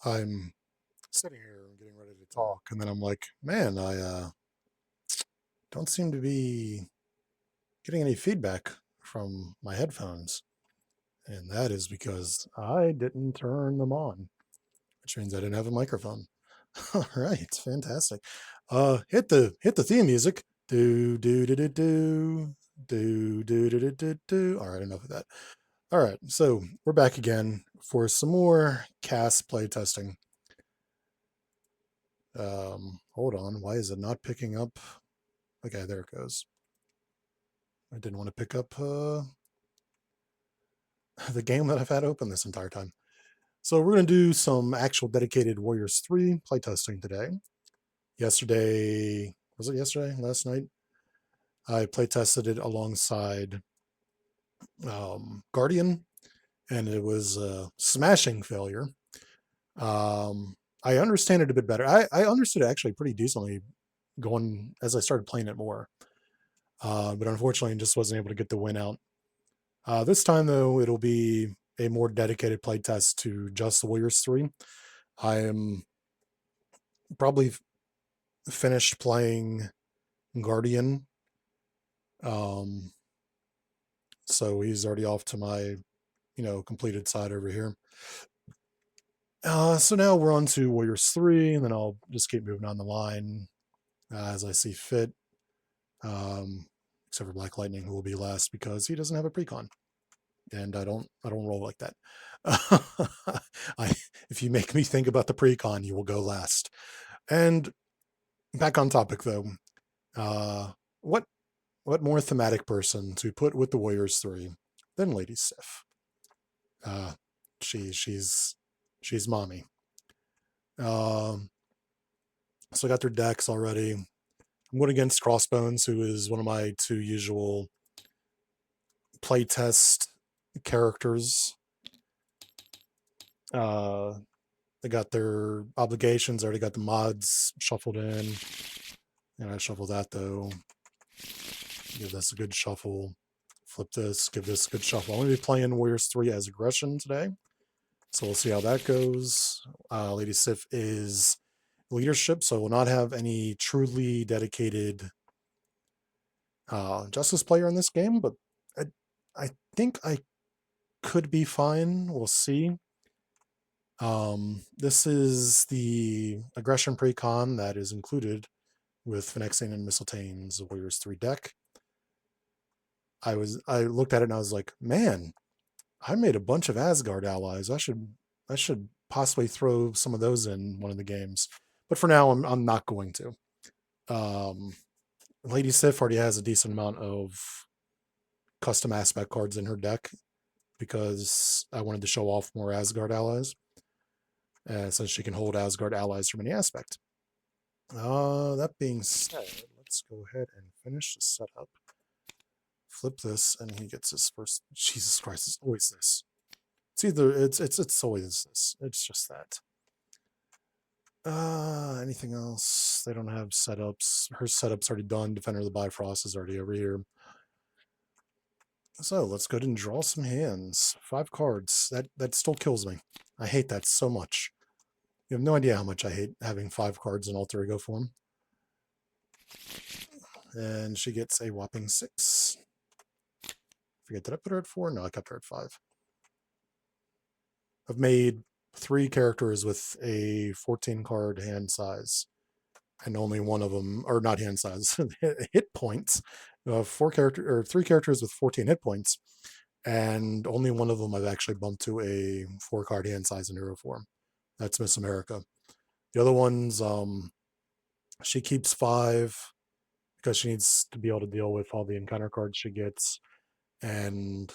I'm sitting here and getting ready to talk, and then I'm like, man, I don't seem to be getting any feedback from my headphones. And that is because I didn't turn them on, which means I didn't have a microphone. All right, fantastic. Hit the theme music. Do do do do do do do do do do do. All right, enough of that. All right, so we're back again for some more cast playtesting. Hold on, why is it not picking up? Okay, there it goes. I didn't want to pick up the game that I've had open this entire time. So we're going to do some actual dedicated Warriors 3 playtesting today. Yesterday, was it yesterday? Last night? I playtested it alongside Guardian, and it was a smashing failure. I understand it a bit better. I understood it actually pretty decently going as I started playing it more. But unfortunately, just wasn't able to get the win out. This time, though, it'll be a more dedicated playtest to just the Warriors 3. I am probably finished playing Guardian. So he's already off to my, completed side over here. So now we're on to Warriors 3, and then I'll just keep moving on the line as I see fit. Except for Black Lightning, who will be last because he doesn't have a precon. And I don't roll like that. If you make me think about the precon, you will go last. And back on topic though, what more thematic person to put with the Warriors 3 than Lady Sif? She's mommy. So I got their decks already. I'm going against Crossbones, who is one of my two usual playtest characters. They got their obligations, already got the mods shuffled in. And I shuffle that though. Give this a good shuffle. Flip this, give this a good shuffle. I'm going to be playing Warriors 3 as aggression today. So we'll see how that goes. Lady Sif is leadership, so we'll not have any truly dedicated justice player in this game, but I think I could be fine. We'll see. This is the aggression precon that is included with Phenexian and Mysteltainn's Warriors 3 deck. I looked at it and I was like, man, I made a bunch of Asgard allies. I should possibly throw some of those in one of the games. But for now, I'm not going to. Lady Sif already has a decent amount of custom aspect cards in her deck because I wanted to show off more Asgard allies. Since she can hold Asgard allies from any aspect. That being said, let's go ahead and finish the setup. Flip this, and he gets his first. Jesus Christ! It's always this. It's either it's always this. It's just that. Anything else? They don't have setups. Her setup's already done. Defender of the Bifrost is already over here. So let's go ahead and draw some hands. 5 cards. That still kills me. I hate that so much. You have no idea how much I hate having 5 cards in alter ego form. And she gets a whopping 6. Forget, did I put her at 4? No, I kept her at 5. I've made 3 characters with a 14 card hand size, and only one of them, or not hand size, hit points. 3 characters with 14 hit points, and only one of them I've actually bumped to a 4 card hand size in hero form. That's Miss America. The other ones, she keeps 5 because she needs to be able to deal with all the encounter cards she gets. And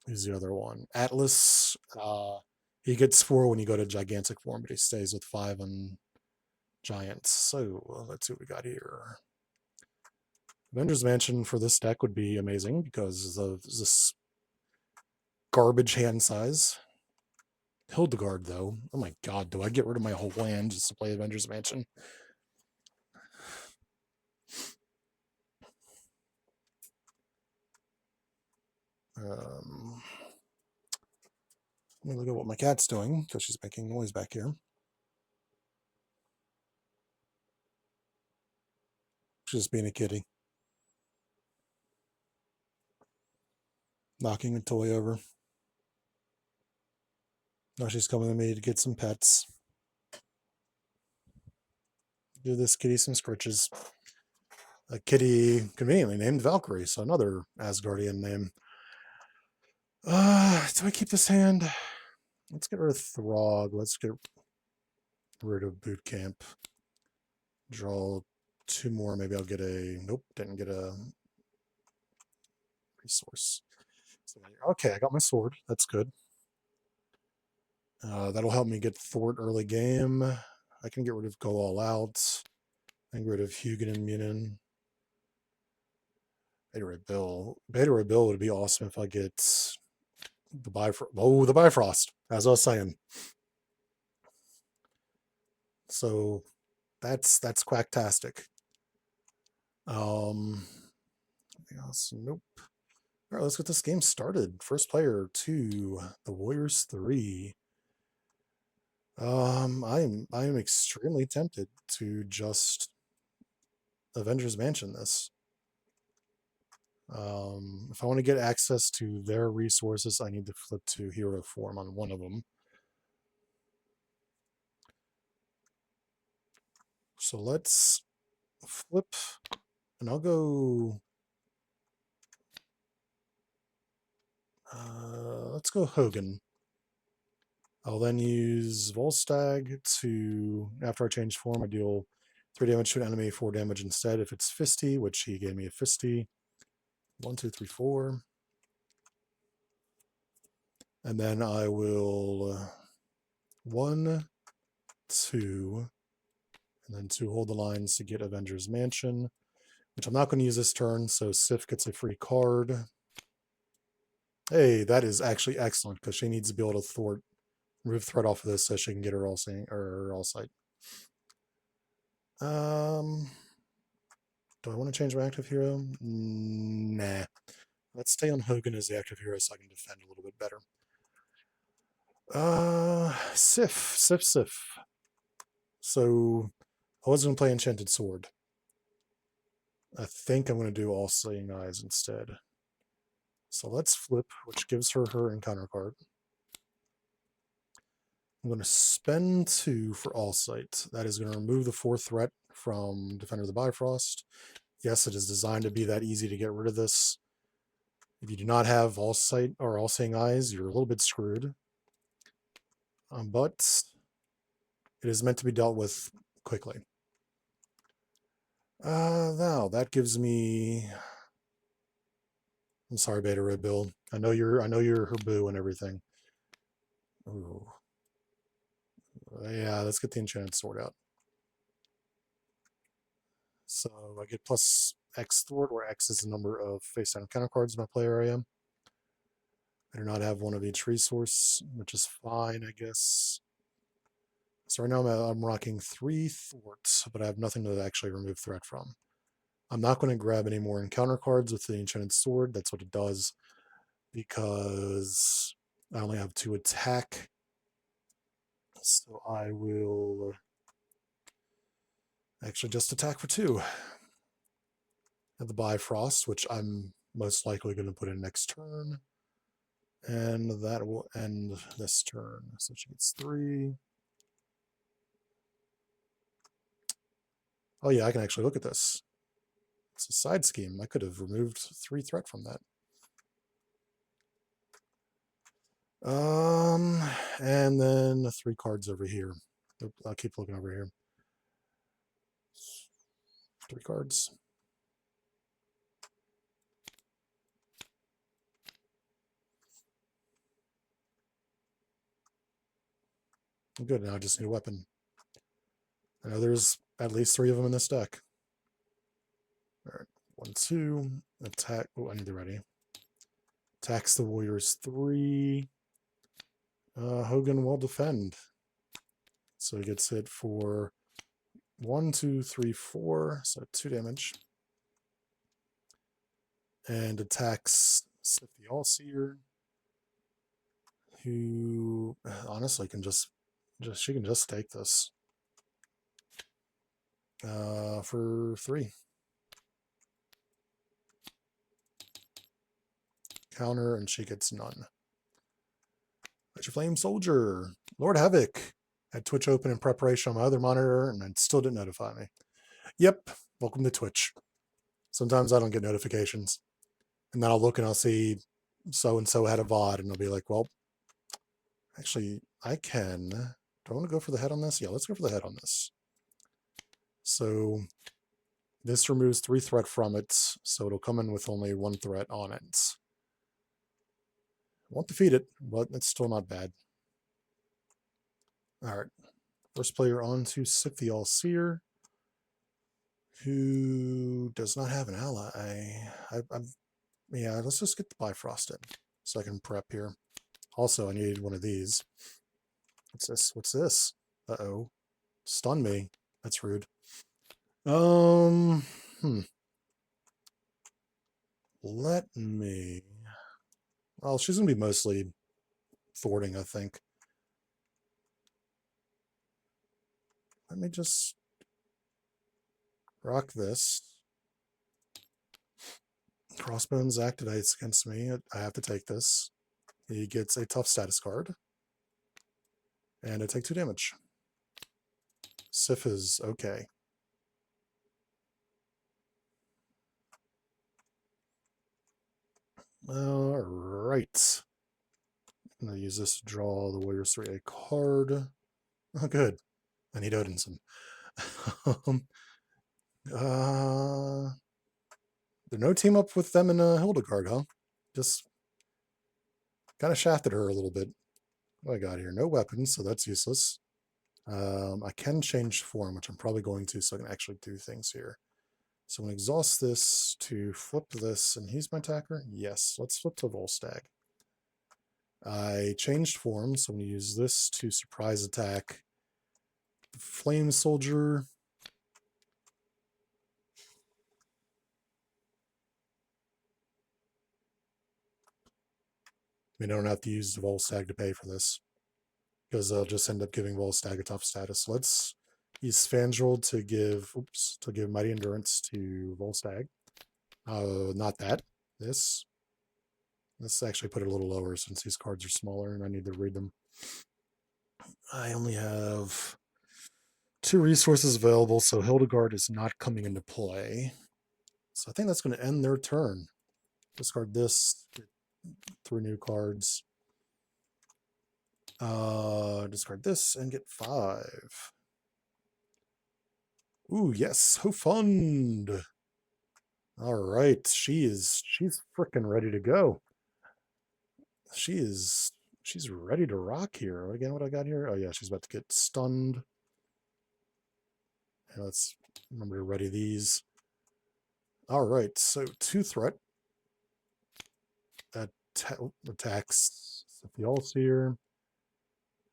who's the other one? Atlas. He gets 4 when you go to gigantic form, but he stays with 5 on giants. So let's see what we got here. Avengers Mansion for this deck would be amazing because of this garbage hand size. Hildegard, though. Oh my god, do I get rid of my whole land just to play Avengers Mansion? Let me look at what my cat's doing, because she's making noise back here. She's just being a kitty. Knocking a toy over. Now she's coming to me to get some pets. Give this kitty some scritches. A kitty conveniently named Valkyrie, so another Asgardian name. Do I keep this hand? Let's get rid of Throg. Let's get rid of Boot Camp. Draw 2 more. Maybe I'll get a... Nope, didn't get a resource. So, okay, I got my sword. That's good. That'll help me get Thort early game. I can get rid of Go All Out. I can get rid of Hugin and Munin. Beta Ray Bill. Beta Ray Bill would be awesome if I get the Bifrost. Oh, the Bifrost, as I was saying. So that's quacktastic. Anything else? Nope. All right, let's get this game started. First player 2, the Warriors 3. I am extremely tempted to just Avengers Mansion this. If I want to get access to their resources, I need to flip to hero form on one of them. So let's flip, and I'll go... let's go Hogan. I'll then use Volstagg to, after I change form, I deal 3 damage to an enemy, 4 damage instead if it's Fisty, which he gave me a Fisty. 1, 2, 3, 4. And then I will 1, 2, and then 2 hold the lines to get Avengers Mansion, which I'm not going to use this turn, so Sif gets a free card. Hey, that is actually excellent, because she needs to be able to thwart, remove threat off of this so she can get her all sight. Do I want to change my active hero? Nah. Let's stay on Hogan as the active hero so I can defend a little bit better. Sif. So I was going to play Enchanted Sword. I think I'm going to do All Seeing Eyes instead. So let's flip, which gives her her encounter card. I'm going to spend 2 for All Sight. That is going to remove the 4th threat from Defender of the Bifrost. Yes, it is designed to be that easy to get rid of this. If you do not have All Sight or All Seeing Eyes, you're a little bit screwed. But it is meant to be dealt with quickly. Now that gives me... I'm sorry, Beta Red Bill. I know you're her boo and everything. Ooh. Yeah, let's get the Enchanted Sword out. So I get plus X thwart, where X is the number of face-down counter cards in my play area. I do not have one of each resource, which is fine, I guess. So right now I'm rocking 3 thwarts, but I have nothing to actually remove threat from. I'm not going to grab any more encounter cards with the Enchanted Sword. That's what it does, because I only have 2 attack. So I will actually just attack for 2. Have the Bifrost, which I'm most likely going to put in next turn. And that will end this turn. So she gets 3. Oh yeah, I can actually look at this. It's a side scheme. I could have removed 3 threat from that. And then 3 cards over here. I'll keep looking over here. 3 cards. Good, now I just need a weapon. I know there's at least 3 of them in this deck. All right, 1, 2, attack. Oh, I need the ready. Attacks the Warriors 3. Hogan will defend. So he gets hit for 1, 2, 3, 4, so 2 damage. And attacks Sif the All-Seer. who honestly can she can just take this for 3. Counter, and she gets none. But your Flame Soldier, Lord Havoc. Had Twitch open in preparation on my other monitor, and it still didn't notify me. Yep, welcome to Twitch. Sometimes I don't get notifications. And then I'll look and I'll see so-and-so had a VOD, and I'll be like, well, actually, I can. Do I want to go for the head on this? Yeah, let's go for the head on this. So this removes 3 threat from it, so it'll come in with only 1 threat on it. Won't defeat it, but it's still not bad. All right. First player on to Sif the All-Seer, who does not have an ally. Yeah, let's just get the Bifrost in so I can prep here. Also, I need one of these. What's this? What's this? Uh-oh. Stun me. That's rude. Let me... Well, she's going to be mostly thwarting, I think. Let me just rock this. Crossbones activates against me. I have to take this. He gets a tough status card. And I take 2 damage. Sif is okay. All right. I'm going to use this to draw the Warriors 3 a card. Oh, good. I need Odinson. There's no team up with them in Hildegard, huh? Just kind of shafted her a little bit. What do I got here? No weapons, so that's useless. I can change form, which I'm probably going to, so I can actually do things here. So I'm going to exhaust this to flip this, and he's my attacker? Yes, let's flip to Volstagg. I changed form, so I'm going to use this to surprise attack the Flame Soldier. I don't have to use the Volstagg to pay for this, because I'll just end up giving Volstagg a tough status. Let's use Sfandrel to give Mighty Endurance to Volstagg. Not that. This. Let's actually put it a little lower since these cards are smaller and I need to read them. I only have 2 resources available, so Hildegard is not coming into play. So I think that's going to end their turn. Discard this, get 3 new cards. Discard this and get 5. Ooh, yes, Hofund. All right, she's freaking ready to go. She's ready to rock here. Again, what I got here? Oh yeah, she's about to get stunned. And let's remember to ready these. All right, so 2 threat. Attacks Sif the All-Seer,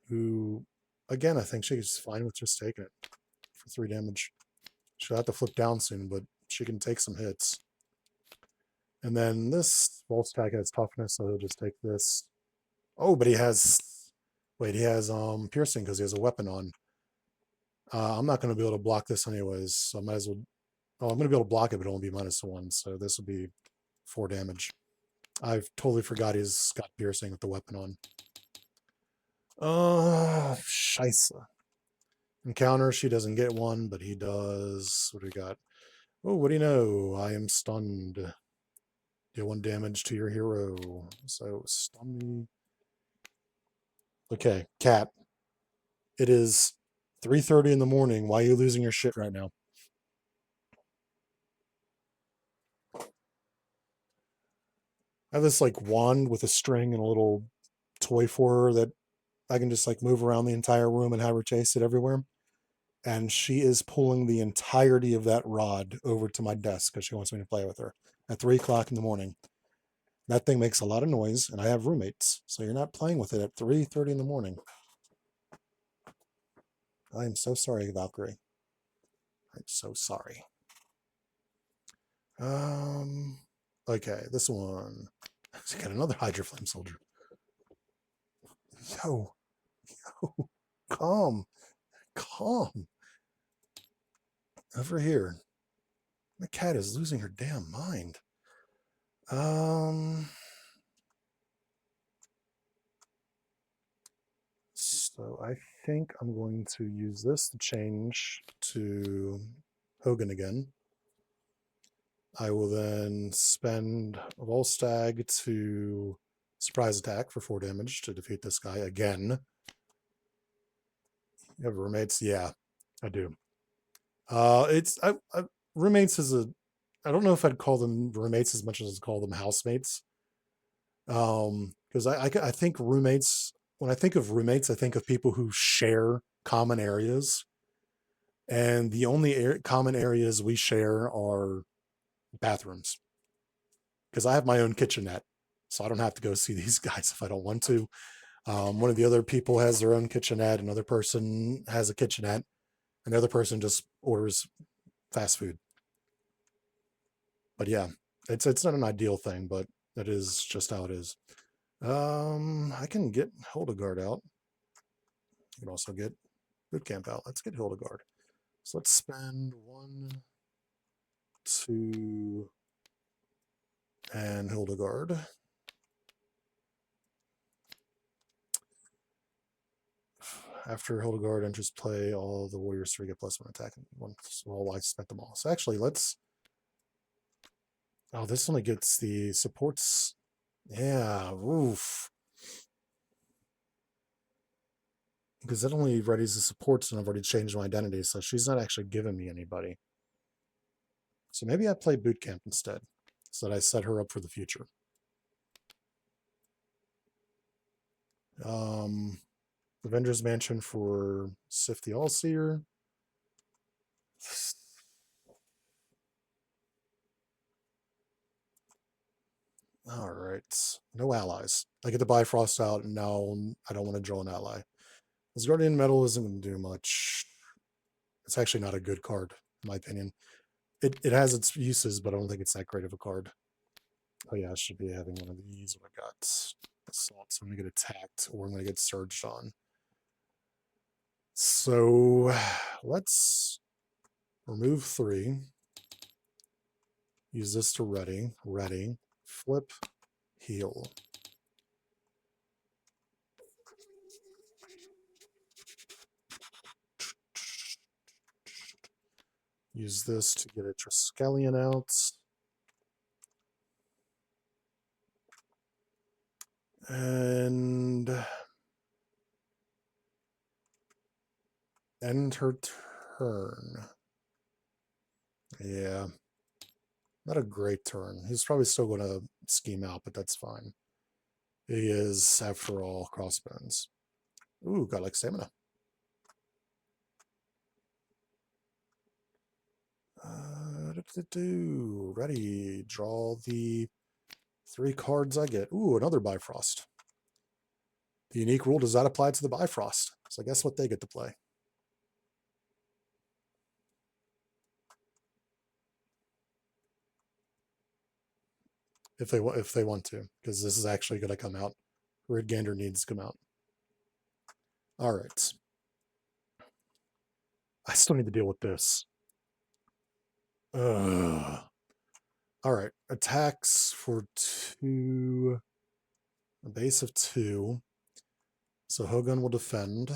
who, again, I think she's fine with just taking it for 3 damage. She'll have to flip down soon, but she can take some hits. And then this Volstagg has toughness, so he'll just take this. Oh, but he has... Wait, he has piercing because he has a weapon on. I'm not going to be able to block this anyways, so I might as well... Oh, I'm going to be able to block it, but it'll be -1, so this will be 4 damage. I've totally forgot he's got piercing with the weapon on. Scheisse. Encounter, she doesn't get one, but he does. What do we got? Oh, what do you know? I am stunned. Deal 1 damage to your hero. So, stun me. Okay, Cat. It is 3:30 in the morning. Why are you losing your shit right now? I have this like wand with a string and a little toy for her that I can just like move around the entire room and have her chase it everywhere. And she is pulling the entirety of that rod over to my desk because she wants me to play with her at 3 o'clock in the morning. That thing makes a lot of noise, and I have roommates, so you're not playing with it at 3:30 in the morning. I am so sorry, Valkyrie. I'm so sorry. Okay, this one. Got another Hydra Flame Soldier. Yo, yo, calm, calm. Over here. My cat is losing her damn mind. So I think I'm going to use this to change to Hogan again. I will then spend a Volstagg to surprise attack for 4 damage to defeat this guy again. You have roommates? Yeah, I do. Roommates is I don't know if I'd call them roommates as much as I'd call them housemates. Because I think roommates, when I think of roommates, I think of people who share common areas. And the only common areas we share are bathrooms. Because I have my own kitchenette, so I don't have to go see these guys if I don't want to. One of the other people has their own kitchenette, another person has a kitchenette, and the other person just orders fast food. But yeah, it's not an ideal thing, but it is just how it is. I can get Hildegard out. You can also get Bootcamp out. Let's get Hildegard. So let's spend 1, 2, and Hildegard. After Hildegard enters play, all the warriors 3 get +1 attack. Well, I spent them all. So actually, let's. Oh, this only gets the supports. Yeah, oof. Because that only readies the supports, and I've already changed my identity, so she's not actually giving me anybody. So maybe I play Bootcamp instead, so that I set her up for the future. Avengers Mansion for Sif the All-Seer. All right. No allies. I get the Bifrost out, and now I don't want to draw an ally. This Guardian Metal isn't going to do much. It's actually not a good card, in my opinion. It has its uses, but I don't think it's that great of a card. Oh yeah, I should be having one of these when I got assault, so I'm going to get attacked, or I'm going to get surged on. So let's remove 3. Use this to ready, flip, heal. Use this to get a Triskelion out. And end her turn. Yeah. Not a great turn. He's probably still going to scheme out, but that's fine. He is, after all, Crossbones. Ooh, got like stamina. Ready. Draw the 3 cards I get. Ooh, another Bifrost. The unique rule does not apply to the Bifrost. So guess what they get to play? If they want to, because this is actually going to come out. Red Gander needs to come out. All right. I still need to deal with this. Ugh. All right. Attacks for 2. A base of 2. So Hogun will defend.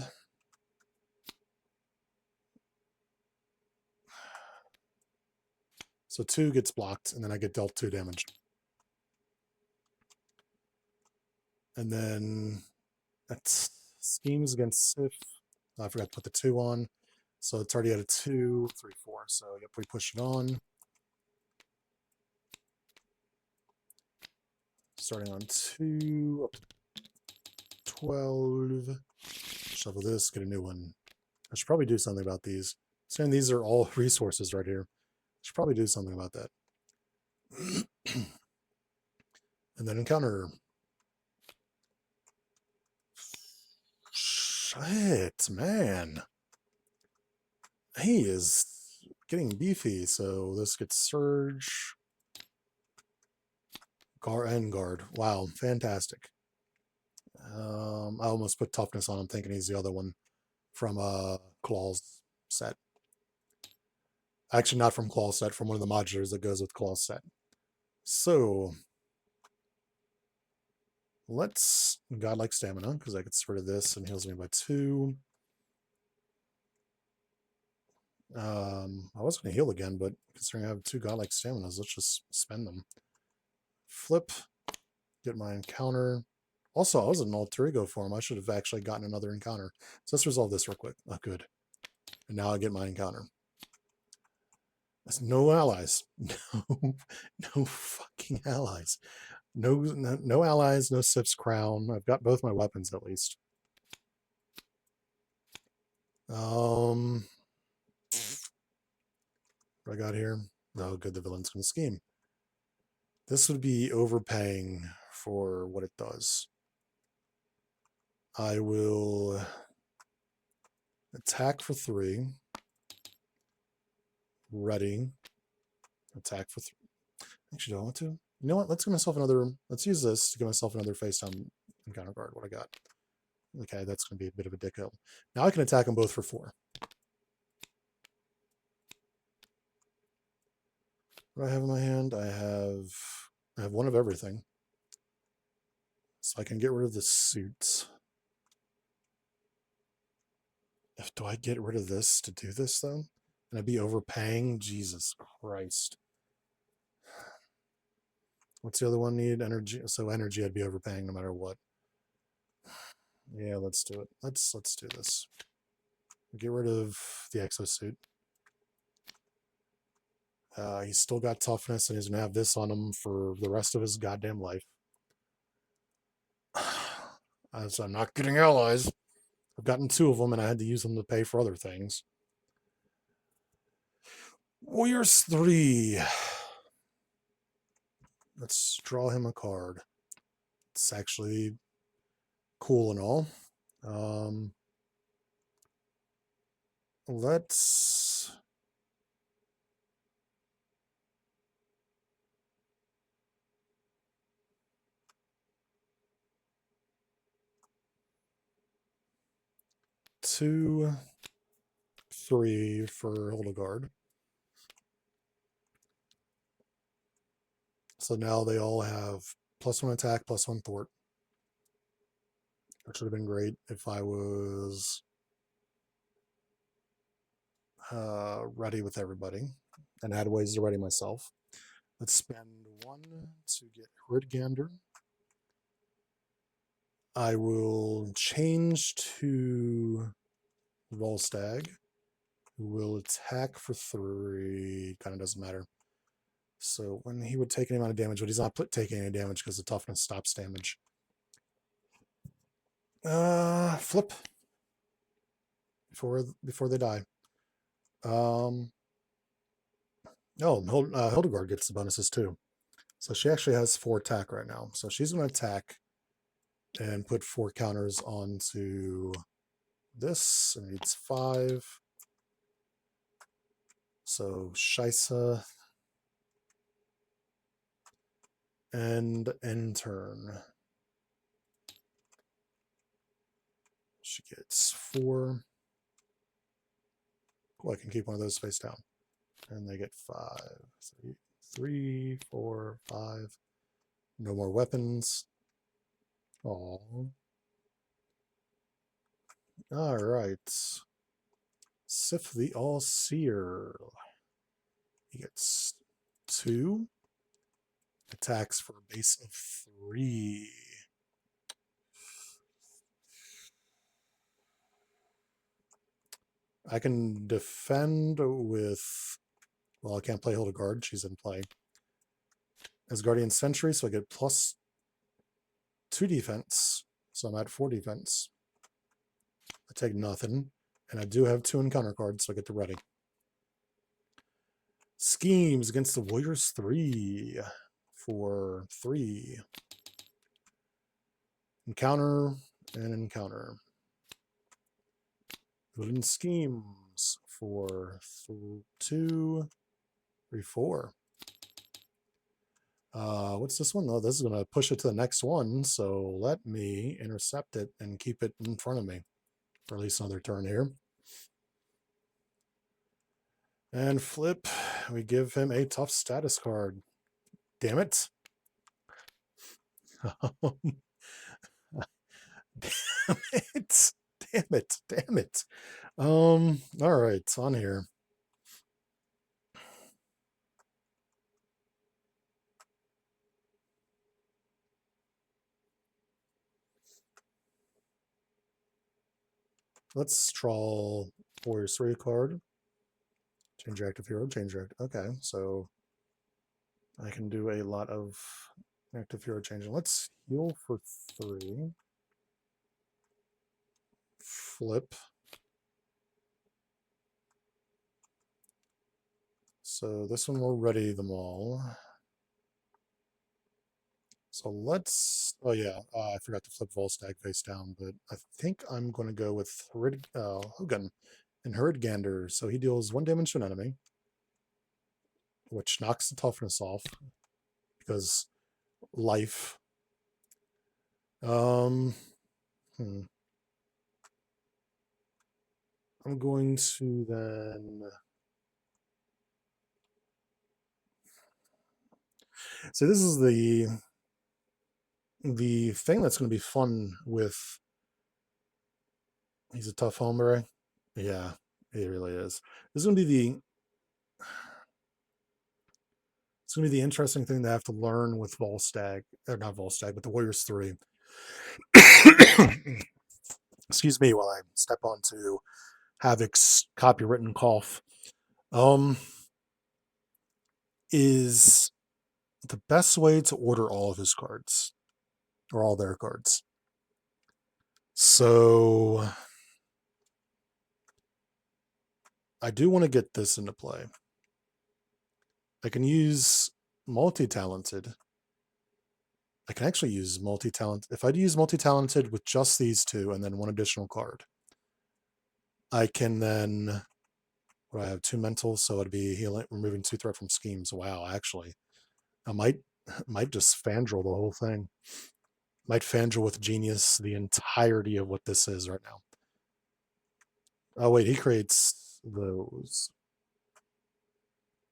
So 2 gets blocked, and then I get dealt 2 damage. And then that schemes against Sif. I forgot to put the 2 on. So it's already at a 2, 3, 4. So yep, we push it on. Starting on 2, up to 12. Shovel this, get a new one. I should probably do something about these. Saying these are all resources right here. I should probably do something about that. And then encounter. Shit, man. He is getting beefy, so this gets Surge. Guard and Guard. Wow, fantastic. I almost put toughness on him, thinking he's the other one from Claw's set. Actually, not from Claw's set, from one of the modulars that goes with Claw's set. So let's godlike stamina, because that gets rid of this and heals me by 2. I was going to heal again, but considering I have 2 godlike staminas, let's just spend them. Flip, get my encounter. Also, I was in an alter ego form. I should have actually gotten another encounter. So let's resolve this real quick. Oh, good. And now I get my encounter. That's no allies. No fucking allies. No allies, no Sif's crown. I've got both my weapons at least. What I got here? Oh, good, the villain's gonna scheme. This would be overpaying for what it does. I will attack for 3. Ready. Attack for 3. Actually, do I want to? You know what? Let's give myself another. Let's use this to give myself another face down encounter card. What I got? Okay, that's going to be a bit of a dick hill. Now I can attack them both for 4. What do I have in my hand? I have one of everything. So I can get rid of the suit. Do I get rid of this to do this, though? Can I be overpaying? Jesus Christ. What's the other one need? Energy. So energy I'd be overpaying no matter what. Yeah, let's do it. Let's do this. Get rid of the exosuit. He's still got toughness, and he's going to have this on him for the rest of his goddamn life. As I'm not getting allies. I've gotten 2 of them, and I had to use them to pay for other things. Warriors 3. Let's draw him a card. It's actually cool and all. Let's... Two, 3 for Hildegard. So now they all have +1 attack, +1 thwart. Which would have been great if I was ready with everybody and had ways to ready myself. Let's spend 1 to get Hridgander. I will change to Volstagg, who will attack for 3. Kind of doesn't matter. So when he would take any amount of damage, but he's not taking any damage because the toughness stops damage. Flip before they die. Oh, Hildegard gets the bonuses too. So she actually has 4 attack right now. So she's going to attack and put 4 counters onto this. And it's 5. So Shisa and end turn. She gets 4. Cool, I can keep one of those face down. And they get 5. 3, 4, 5. No more weapons. Oh. All right. Sif the All-Seer. He gets 2 attacks for a base of 3. I can defend with... Well, I can't play Hildegard. She's in play. As Guardian Sentry, so I get +2 defense. So I'm at 4 defense. I take nothing. And I do have 2 encounter cards, so I get to ready. Schemes against the Warriors 3 for 3. Encounter and encounter. Villain schemes for 2, 3, 4. What's this one? Oh, this is going to push it to the next one. So let me intercept it and keep it in front of me for at least another turn here. And flip, we give him a tough status card. Damn it. Damn it. Damn it. Damn it. All right, on here. Let's draw Warriors 3 card. Change your active hero, change your okay, so I can do a lot of active hero changing. Let's heal for 3. Flip. So this one will ready them all. So let's, oh yeah, I forgot to flip Volstagg face down, but I think I'm going to go with Hogan and Herdgander. So he deals 1 damage to an enemy, which knocks the toughness off because life. I'm going to then. So this is the thing that's going to be fun with. He's a tough hombre. Yeah, he really is. This is going to be the. It's going to be the interesting thing to have to learn with Volstagg, or not Volstagg, but the Warriors 3. Excuse me while I step onto Havoc's copywritten cough. Is the best way to order all of his cards, or all their cards. So I do want to get this into play. I can use multi-talented. I can actually use multi-talented. If I use multi-talented with just these 2 and then 1 additional card, I can then, I have 2 mental, so it'd be healing, removing 2 threat from schemes. Wow, actually, I might just Fandral the whole thing. Might Fandral with Genius the entirety of what this is right now. Oh wait, he creates those.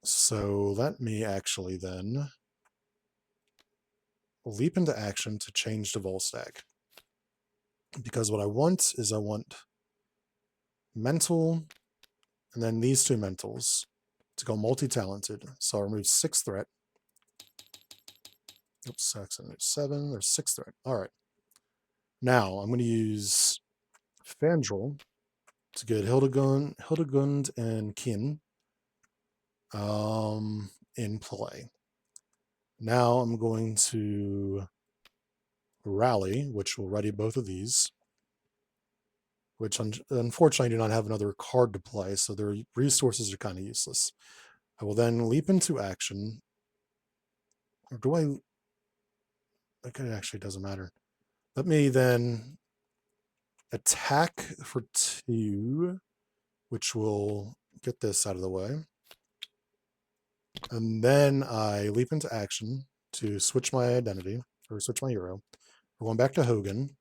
So let me actually then leap into action to change to Volstagg. Because what I want is I want mental and then these 2 mentals to go multi-talented. So I'll remove 6 threat. Oops, 6 and 7. There's 6 threat. All right. Now I'm going to use Fandral to get Hildegund and Kin in play. Now I'm going to rally, which will ready both of these, which unfortunately do not have another card to play, so their resources are kind of useless. I will then leap into action. Or do I? Okay, it actually doesn't matter. Let me then attack for 2, which will get this out of the way. And then I leap into action to switch my identity, or switch my hero. We're going back to Hogan,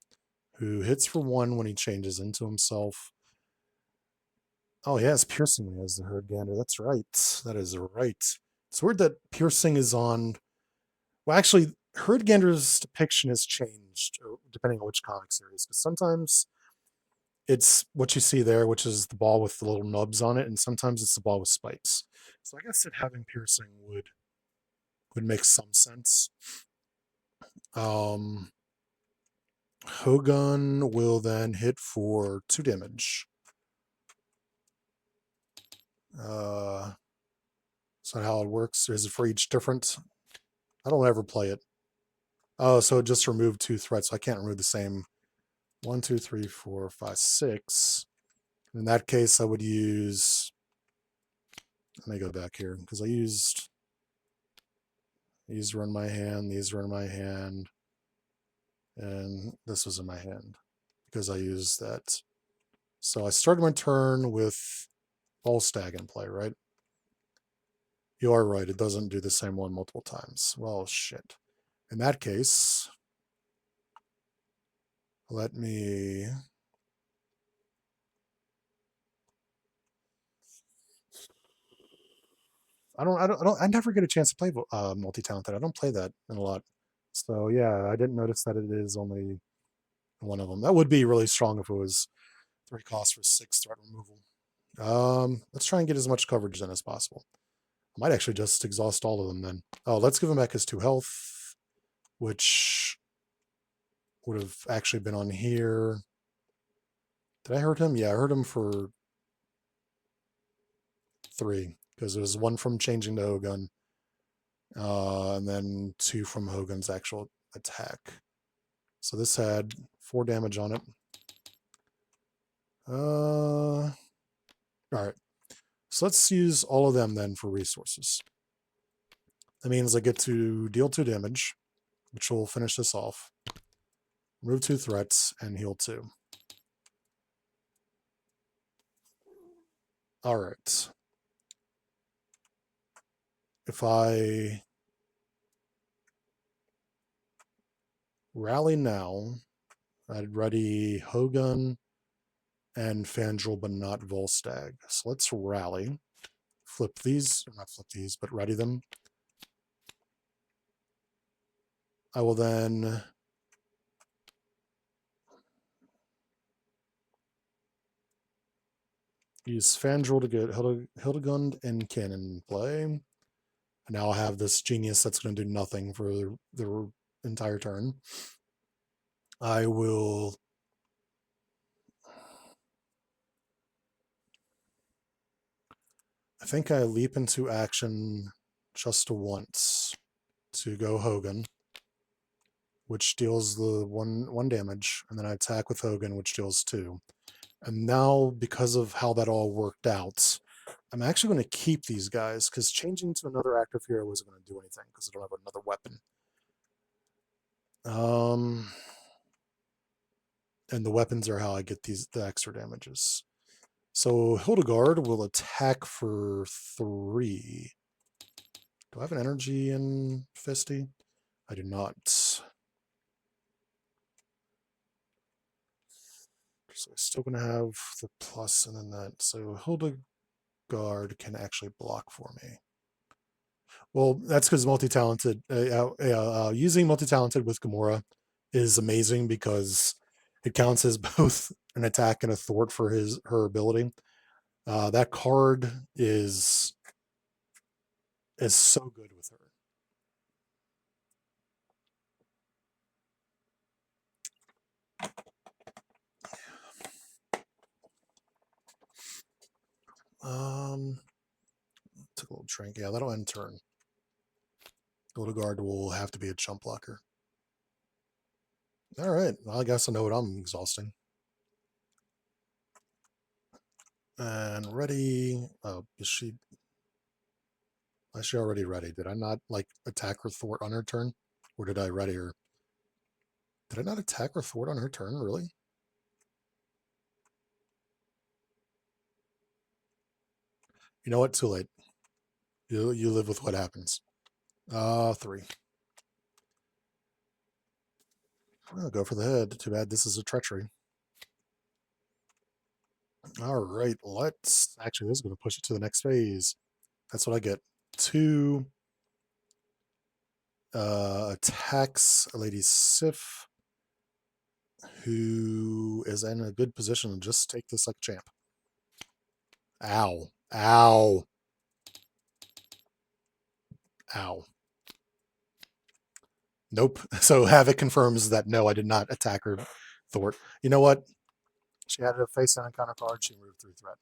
who hits for 1 when he changes into himself. Oh, he has piercing as the Herdgander. That's right. That is right. It's weird that piercing is on. Well, actually, Herdgander's depiction has changed depending on which comic series, because sometimes it's what you see there, which is the ball with the little nubs on it, and sometimes it's the ball with spikes. So I guess that having piercing would make some sense. Hogun will then hit for 2 damage. So how it works? Is it for each different? I don't ever play it. Oh, so it just removed 2 threats. So I can't remove the same 1, 2, 3, 4, 5, 6. In that case, I would use. Let me go back here because I used. These were in my hand. These were in my hand. And this was in my hand because I used that. So I started my turn with Volstagg in play, right? You are right. It doesn't do the same one multiple times. Well, shit. In that case, let me... I never get a chance to play multi-talented. I don't play that in a lot. So yeah, I didn't notice that it is only one of them. That would be really strong if it was 3 costs for 6 threat removal. Let's try and get as much coverage then as possible. I might actually just exhaust all of them then. Oh, let's give him back his 2 health, which would have actually been on here. Did I hurt him? Yeah, I hurt him for 3 because it was 1 from changing to Hogun, and then 2 from Hogun's actual attack. So this had 4 damage on it. All right. So let's use all of them then for resources. That means I get to deal 2 damage, which will finish this off. Remove 2 threats and heal 2. All right. If I rally now, I'd ready Hogun and Fandral, but not Volstagg. So let's rally. Flip these, or not flip these, but ready them. I will then use Fandral to get Hildegund and Cannon play. And now I'll have this genius that's going to do nothing for the entire turn. I will... I think I leap into action just once to go Hogun, which deals the one damage, and then I attack with Hogun, which deals 2. And now, because of how that all worked out, I'm actually going to keep these guys, because changing to another active hero isn't going to do anything, because I don't have another weapon. And the weapons are how I get the extra damages. So Hildegard will attack for 3. Do I have an energy in Fisty? I do not. So I'm still going to have the plus and then that. So Hildegard can actually block for me. Well, that's because multi-talented, using multi-talented with Gamora is amazing because it counts as both an attack and a thwart for her ability. That card is so good with her. Took a little drink. Yeah, that'll end turn. Hildegard will have to be a jump blocker. All right. Well, I guess I know what I'm exhausting. And ready. Oh, is she already ready? Did I not like attack or thwart on her turn? Or did I ready her? Did I not attack or thwart on her turn, really? You know what? Too late. You live with what happens. 3. I'll go for the head. Too bad this is a treachery. All right, let's... Actually, this is going to push it to the next phase. That's what I get. 2 attacks Lady Sif, who is in a good position to just take this like a champ. Ow. Ow. Ow. Nope. So Havoc confirms that no, I did not attack her thwart. You know what? She had a face down counter card. She moved 3 threat.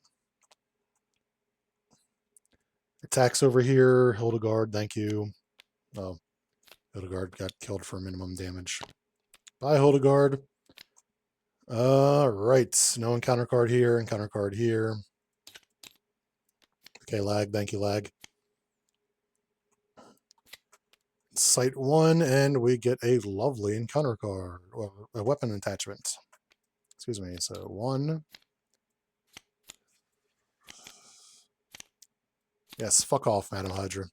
Attacks over here. Hildegard, thank you. Oh, Hildegard got killed for minimum damage. Bye, Hildegard. Right. No encounter card here. Encounter card here. Okay, lag. Thank you, lag. Site 1, and we get a lovely encounter card, or a weapon attachment. Excuse me. So 1. Yes, fuck off, Madam Hydra.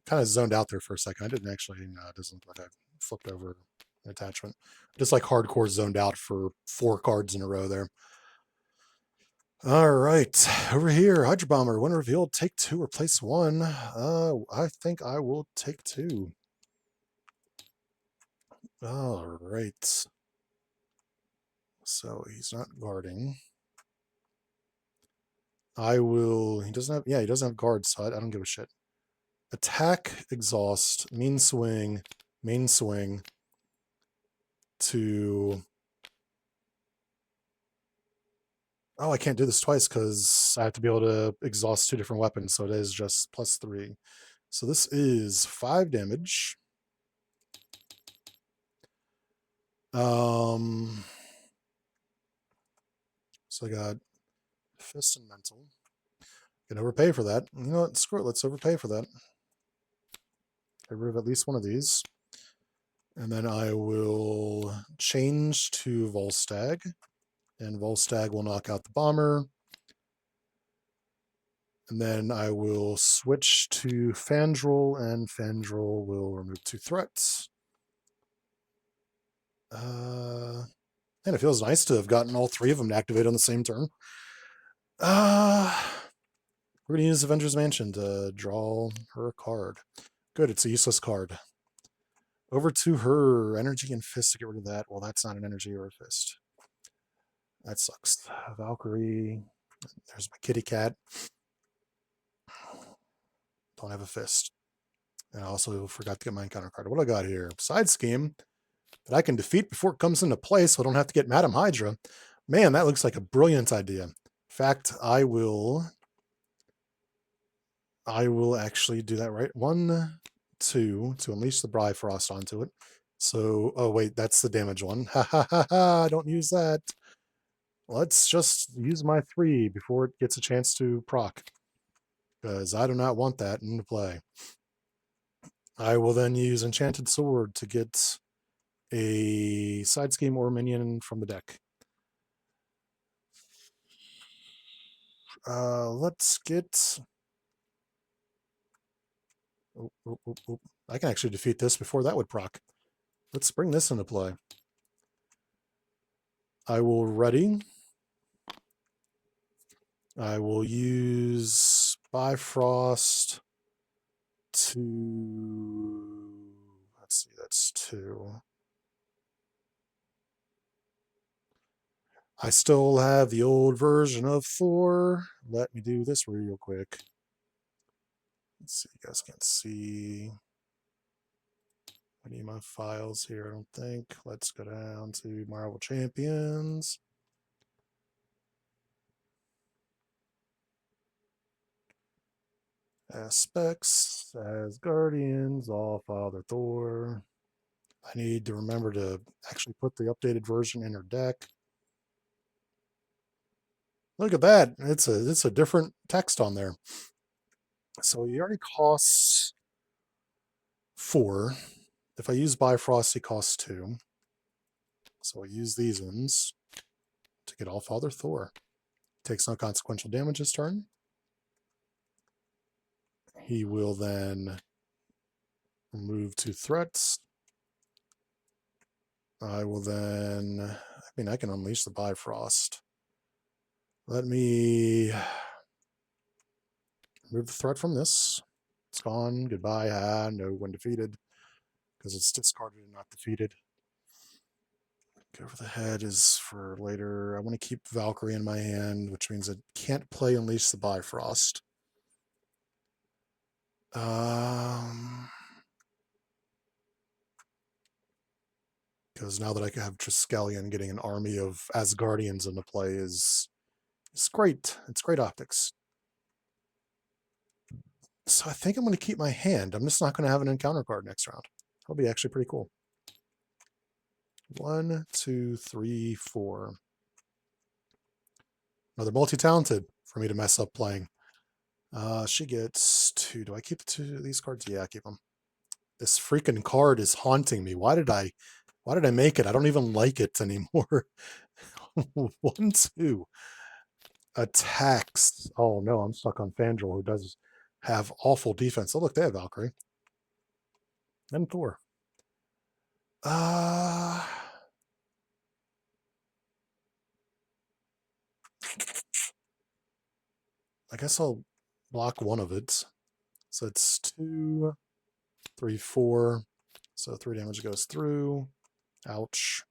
Kind of zoned out there for a second. I didn't actually, no, it doesn't look like I flipped over an attachment. Just like hardcore zoned out for 4 cards in a row there. All right, over here, Hydra Bomber, when revealed, take 2, replace 1. I think I will take 2. All right. So he's not guarding. I will, he doesn't have, yeah, he doesn't have guards, so I don't give a shit. Attack, exhaust, main swing to... Oh, I can't do this twice because I have to be able to exhaust 2 different weapons, so it is just +3. So this is 5 damage. So I got Fist and Mental. Can overpay for that. You know what? Screw it. Let's overpay for that. Get rid of at least one of these. And then I will change to Volstagg. And Volstagg will knock out the bomber. And then I will switch to Fandral, and Fandral will remove 2 threats. And it feels nice to have gotten all 3 of them to activate on the same turn. We're going to use Avengers Mansion to draw her a card. Good, it's a useless card. Over to her, energy and fist to get rid of that. Well, that's not an energy or a fist. That sucks. Valkyrie. There's my kitty cat. Don't have a fist. And I also forgot to get my encounter card. What do I got here? Side scheme that I can defeat before it comes into play so I don't have to get Madam Hydra. Man, that looks like a brilliant idea. In fact, I will actually do that, right? 1, 2 to unleash the Bifrost onto it. So, oh wait, that's the damage one. Ha ha ha ha, don't use that. Let's just use my 3 before it gets a chance to proc, because I do not want that into play. I will then use Enchanted Sword to get a side scheme or minion from the deck. Let's get... Oh. I can actually defeat this before that would proc. Let's bring this into play. I will ready. I will use Bifrost to... Let's see, that's 2. I still have the old version of Thor. Let me do this real quick. Let's see, you guys can't see. I need my files here, I don't think. Let's go down to Marvel Champions. Aspects, as Guardians, All Father Thor. I need to remember to actually put the updated version in her deck. Look at that. It's a different text on there. So he already costs 4. If I use Bifrost, he costs 2. So I'll use these ones to get All Father Thor. Takes no consequential damage this turn. He will then remove 2 threats. I will then, I mean, I can unleash the Bifrost. Let me remove the threat from this. It's gone. Goodbye. No, when defeated. Because it's discarded and not defeated. Go over the head is for later. I want to keep Valkyrie in my hand, which means I can't play Unleash the Bifrost. Because now that I can have Triskelion, getting an army of Asgardians into play is great. It's great optics. So I think I'm going to keep my hand. I'm just not going to have an encounter card next round. That'll be actually pretty cool. 1, 2, 3, 4. Another multi-talented for me to mess up playing. She gets 2. Do I keep 2 of these cards? Yeah, I keep them. This freaking card is haunting me. Why did I Why did I make it? I don't even like it anymore. 1, 2. Attacks. Oh no, I'm stuck on Fandral, who does have awful defense. Oh look, they have Valkyrie. And Thor. I guess I'll block one of it. So it's 2, 3, 4. So 3 damage goes through. Ouch.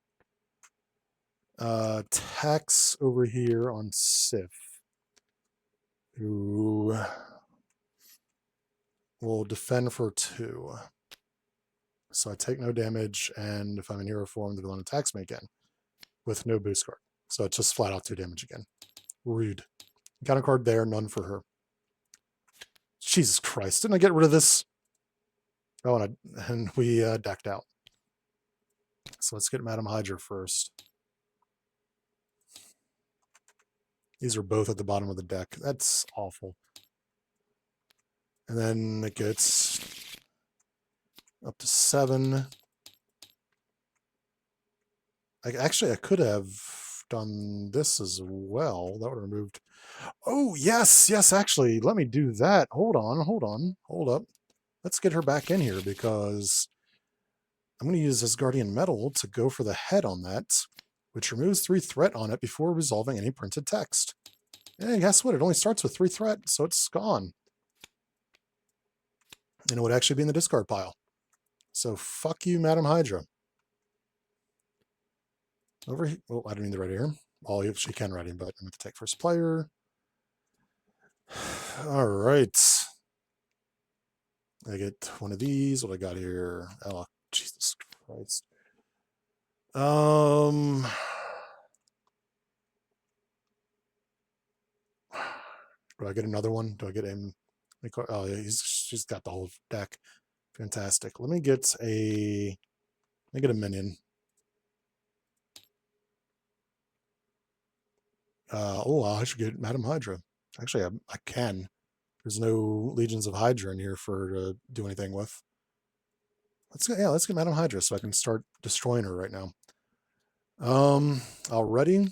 Attacks over here on Sif, who will defend for 2. So I take no damage, and if I'm in hero form, the villain attacks me again with no boost card. So it's just flat out 2 damage again. Rude. Counter card there, none for her. Jesus Christ, didn't I get rid of this? Oh, and we decked out. So let's get Madam Hydra first. These are both at the bottom of the deck. That's awful. And then it gets up to 7. Actually, I could have done this as well. That would have removed. Oh, yes, actually. Let me do that. Hold up. Let's get her back in here because I'm going to use this Guardian Metal to go for the head on that, which removes 3 threat on it before resolving any printed text. And guess what? It only starts with 3 threat, so it's gone. And it would actually be in the discard pile. So fuck you, Madam Hydra. Over here. Oh, I don't mean the right here. Oh, she can write him, but I'm going to take first player. All right. I get one of these. What I got here? Oh, Jesus Christ. Do I get another one? Do I get him? Oh, yeah, she's got the whole deck. Fantastic. Let me get a minion. I should get Madam Hydra. Actually, I can. There's no Legions of Hydra in here for her to do anything with. Let's get Madam Hydra so I can start destroying her right now. Already.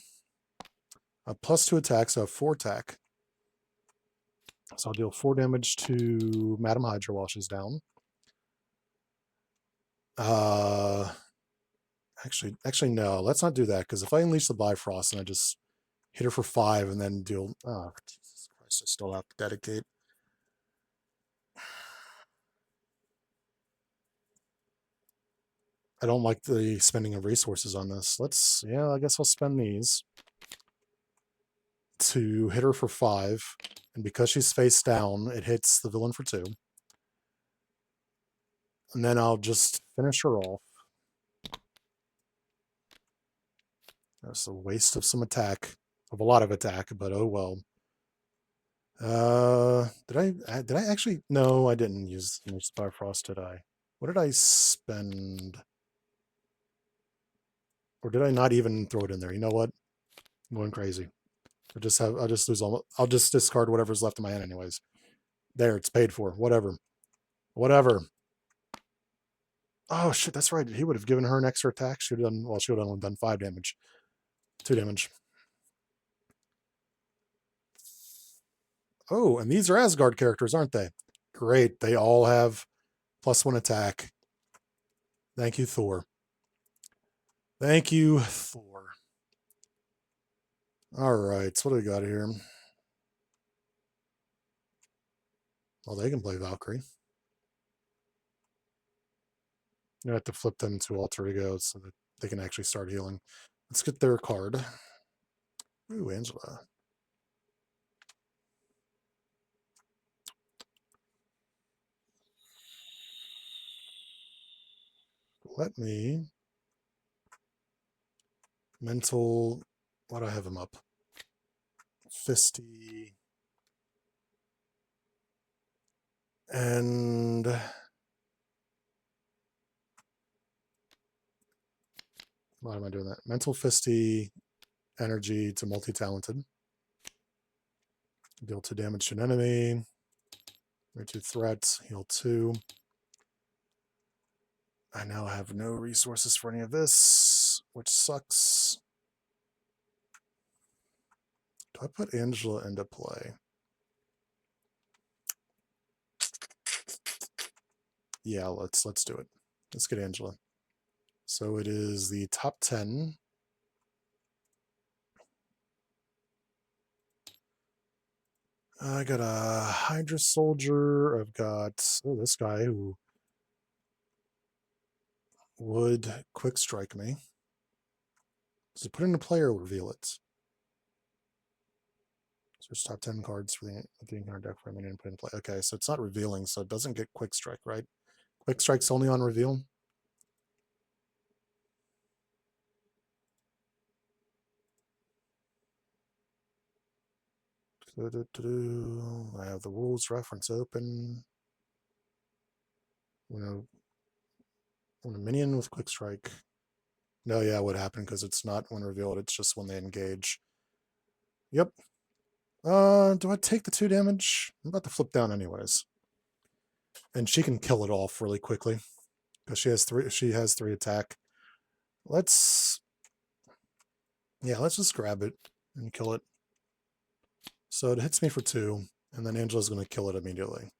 +2 attacks, so I have 4 attack. So I'll deal 4 damage to Madam Hydra while she's down. Actually, no. Let's not do that, because if I unleash the Bifrost and I just hit her for 5 and then deal... Oh, Jesus Christ, I still have to dedicate. I don't like the spending of resources on this. I guess I'll spend these to hit her for 5. And because she's face down, it hits the villain for 2. And then I'll just finish her off. That's a waste of some attack, of a lot of attack, but oh well. Did I actually? No, I didn't use Bifrost, did I? What did I spend? Or did I not even throw it in there? You know what? I'm going crazy. I'll just lose all. I'll just discard whatever's left in my hand anyways. There, it's paid for. Whatever. Oh shit, that's right. He would have given her an extra attack. She would have only done 5 damage. 2 damage. Oh, and these are Asgard characters, aren't they? Great. They all have +1 attack. Thank you, Thor. Thank you, Thor. All right, so what do we got here? Well, they can play Valkyrie. You have to flip them to alter ego so that they can actually start healing. Let's get their card. Ooh, Angela. Let me mental. Why do I have him up? Fisty. And why am I doing that? Mental Fisty energy to multi-talented. Deal 2 damage to an enemy. 2 threats, heal 2. I now have no resources for any of this, which sucks. Do I put Angela into play? Yeah, let's do it. Let's get Angela. So it is the top 10. I got a Hydra Soldier. I've got this guy who would quick strike me. Does it put into play or reveal it? So it's top 10 cards for the encounter deck for a minute and put into play. Okay, so it's not revealing, so it doesn't get quick strike, right? Quick strike's only on reveal. I have the rules reference open. When a minion with quick strike. No, yeah, what happened because it's not when revealed, it's just when they engage. Yep. Do I take the 2 damage? I'm about to flip down anyways. And she can kill it off really quickly. Because she has 3 attack. Let's just grab it and kill it. So it hits me for 2, and then Angela's gonna kill it immediately.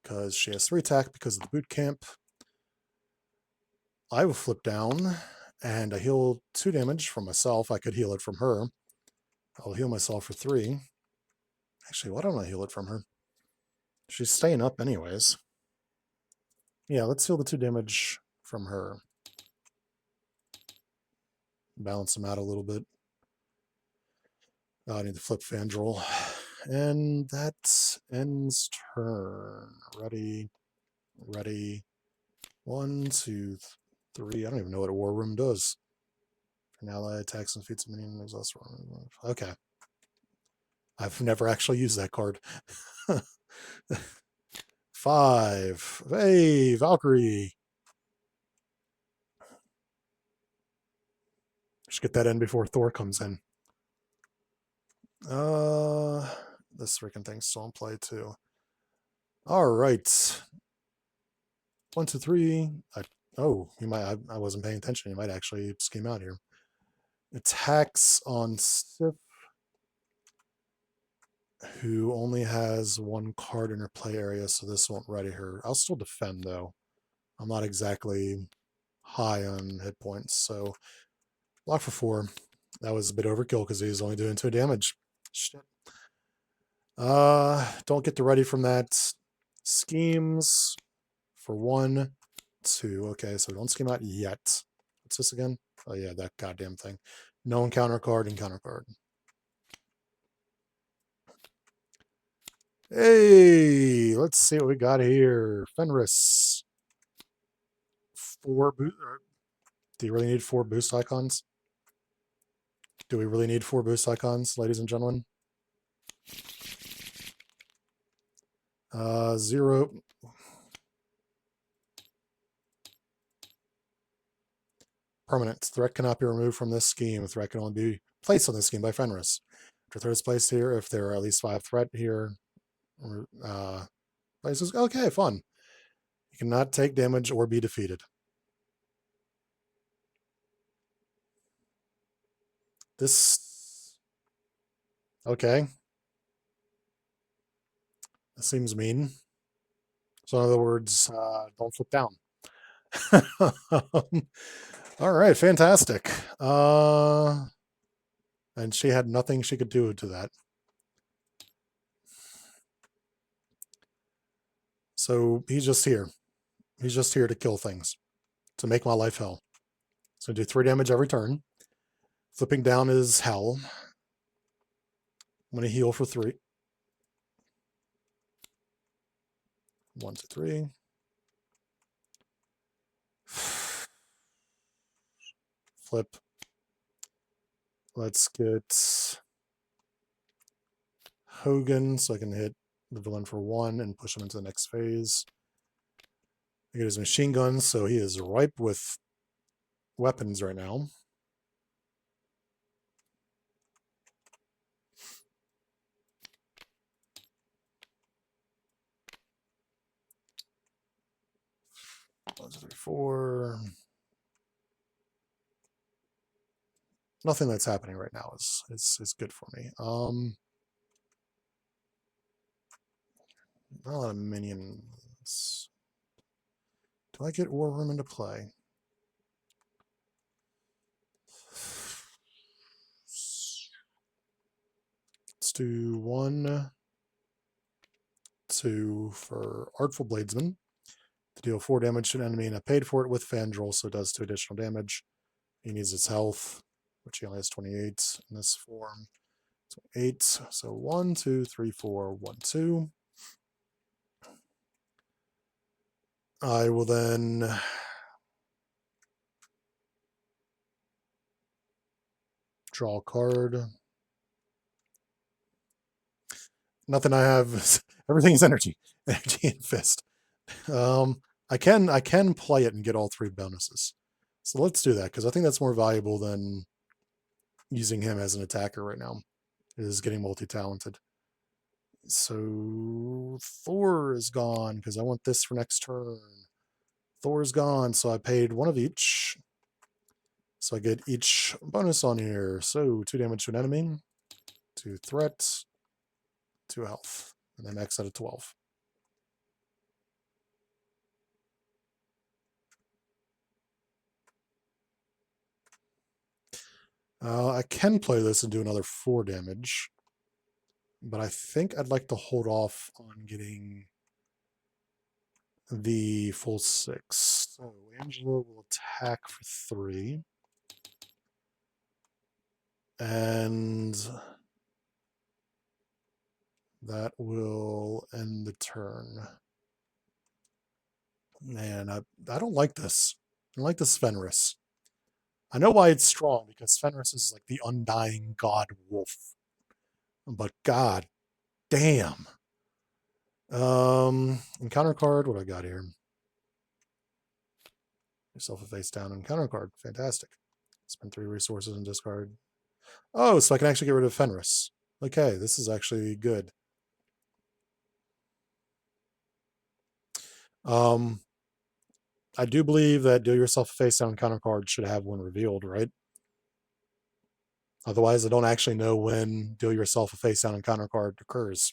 Because she has 3 attack because of the boot camp. I will flip down, and I heal 2 damage from myself. I could heal it from her. I'll heal myself for 3. Actually, why don't I heal it from her? She's staying up anyways. Yeah, let's heal the 2 damage from her. Balance them out a little bit. I need to flip Fandral. And that ends turn. Ready. 1, 2, 3. I don't even know what a War Room does. An ally attacks and defeats a minion. There's also okay. I've never actually used that card. 5. Hey, Valkyrie. Just get that in before Thor comes in. This freaking thing's still in play too. All right. 1, 2, 3. I wasn't paying attention. You might actually scheme out here. Attacks on Sif, who only has 1 card in her play area, so this won't ready her. I'll still defend though. I'm not exactly high on hit points, so block for 4. That was a bit overkill because he's only doing 2 damage. Shit. Don't get the ready from that. Schemes for 1, 2. Okay, so don't scheme out yet. What's this again? Oh yeah, that goddamn thing. No encounter card, encounter card. Hey, let's see what we got here. Fenris. 4 boost. Do you really need 4 boost icons? Do we really need 4 boost icons, ladies and gentlemen? 0. Permanent. Threat cannot be removed from this scheme. Threat can only be placed on this scheme by Fenris. After threat is placed here, if there are at least 5 threat here, places. Okay, fun. You cannot take damage or be defeated. This. Okay. That seems mean. So in other words, don't flip down. All right, fantastic. And she had nothing she could do to that. So he's just here. He's just here to kill things, to make my life hell. So do 3 damage every turn. Flipping down is hell. I'm going to heal for 3. 1, 2, 3. Flip. Let's get Hogan so I can hit the villain for 1 and push him into the next phase. I get his machine gun, so he is ripe with weapons right now. 1, 2, 3, 4. Nothing that's happening right now is good for me. Not a lot of minions. Do I get War Room into play? Let's do 1, 2 for Artful Bladesman to deal 4 damage to an enemy, and I paid for it with Fandral, so it does 2 additional damage. He needs his health, which he only has 28 in this form. So 8. So 1, 2, 3, 4, 1, 2. I will then draw a card. Nothing I have. Everything is energy. Energy and fist. I can play it and get all 3 bonuses. So let's do that, because I think that's more valuable than using him as an attacker right now. It is getting multi-talented. So Thor is gone, because I want this for next turn. Thor's gone, so I paid 1 of each. So I get each bonus on here. So 2 damage to an enemy, 2 threat, 2 health, and then max out of 12. I can play this and do another 4 damage, but I think I'd like to hold off on getting the full 6. So Angela will attack for 3. And that will end the turn. Man, I don't like this. I don't like this Fenris. I know why it's strong, because Fenris is like the undying god wolf. But god damn. Encounter card, what do I got here? Yourself a face down encounter card. Fantastic. Spend 3 resources and discard. Oh, so I can actually get rid of Fenris. Okay, this is actually good. I do believe that deal yourself a face down encounter card should have one revealed, right? Otherwise, I don't actually know when deal yourself a face down encounter card occurs.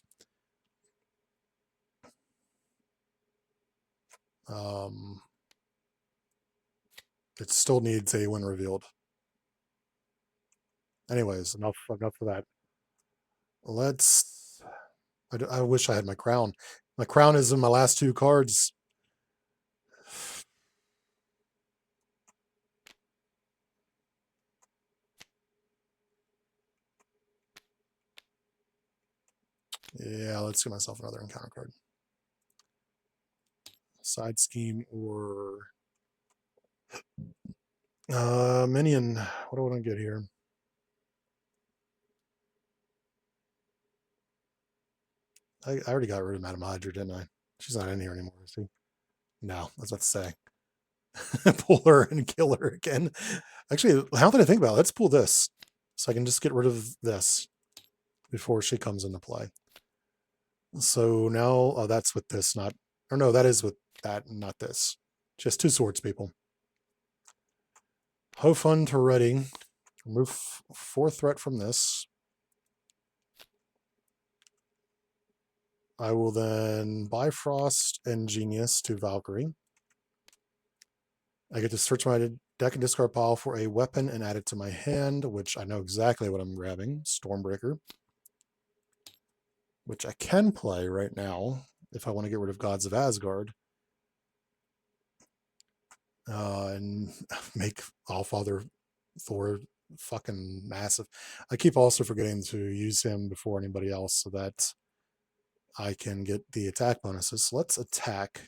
It still needs a when revealed. Anyways, enough for that. Let's. I wish I had my crown. My crown is in my last 2 cards. Yeah, let's get myself another encounter card. Side scheme or minion. What do I want to get here? I already got rid of Madame Hydra, didn't I? She's not in here anymore, is she? No, I was about to say. Pull her and kill her again. Actually, how did I think about it? Let's pull this, so I can just get rid of this before she comes into play. So now, oh, that's with this, not, or no, that is with that, not this. Just 2 swords, people. Hofun to ready. Remove 4 threat from this. I will then Bifrost and Genius to Valkyrie. I get to search my deck and discard pile for a weapon and add it to my hand, which I know exactly what I'm grabbing. Stormbreaker. Which I can play right now if I want to get rid of Gods of Asgard. And make Allfather Thor fucking massive. I keep also forgetting to use him before anybody else so that I can get the attack bonuses. So let's attack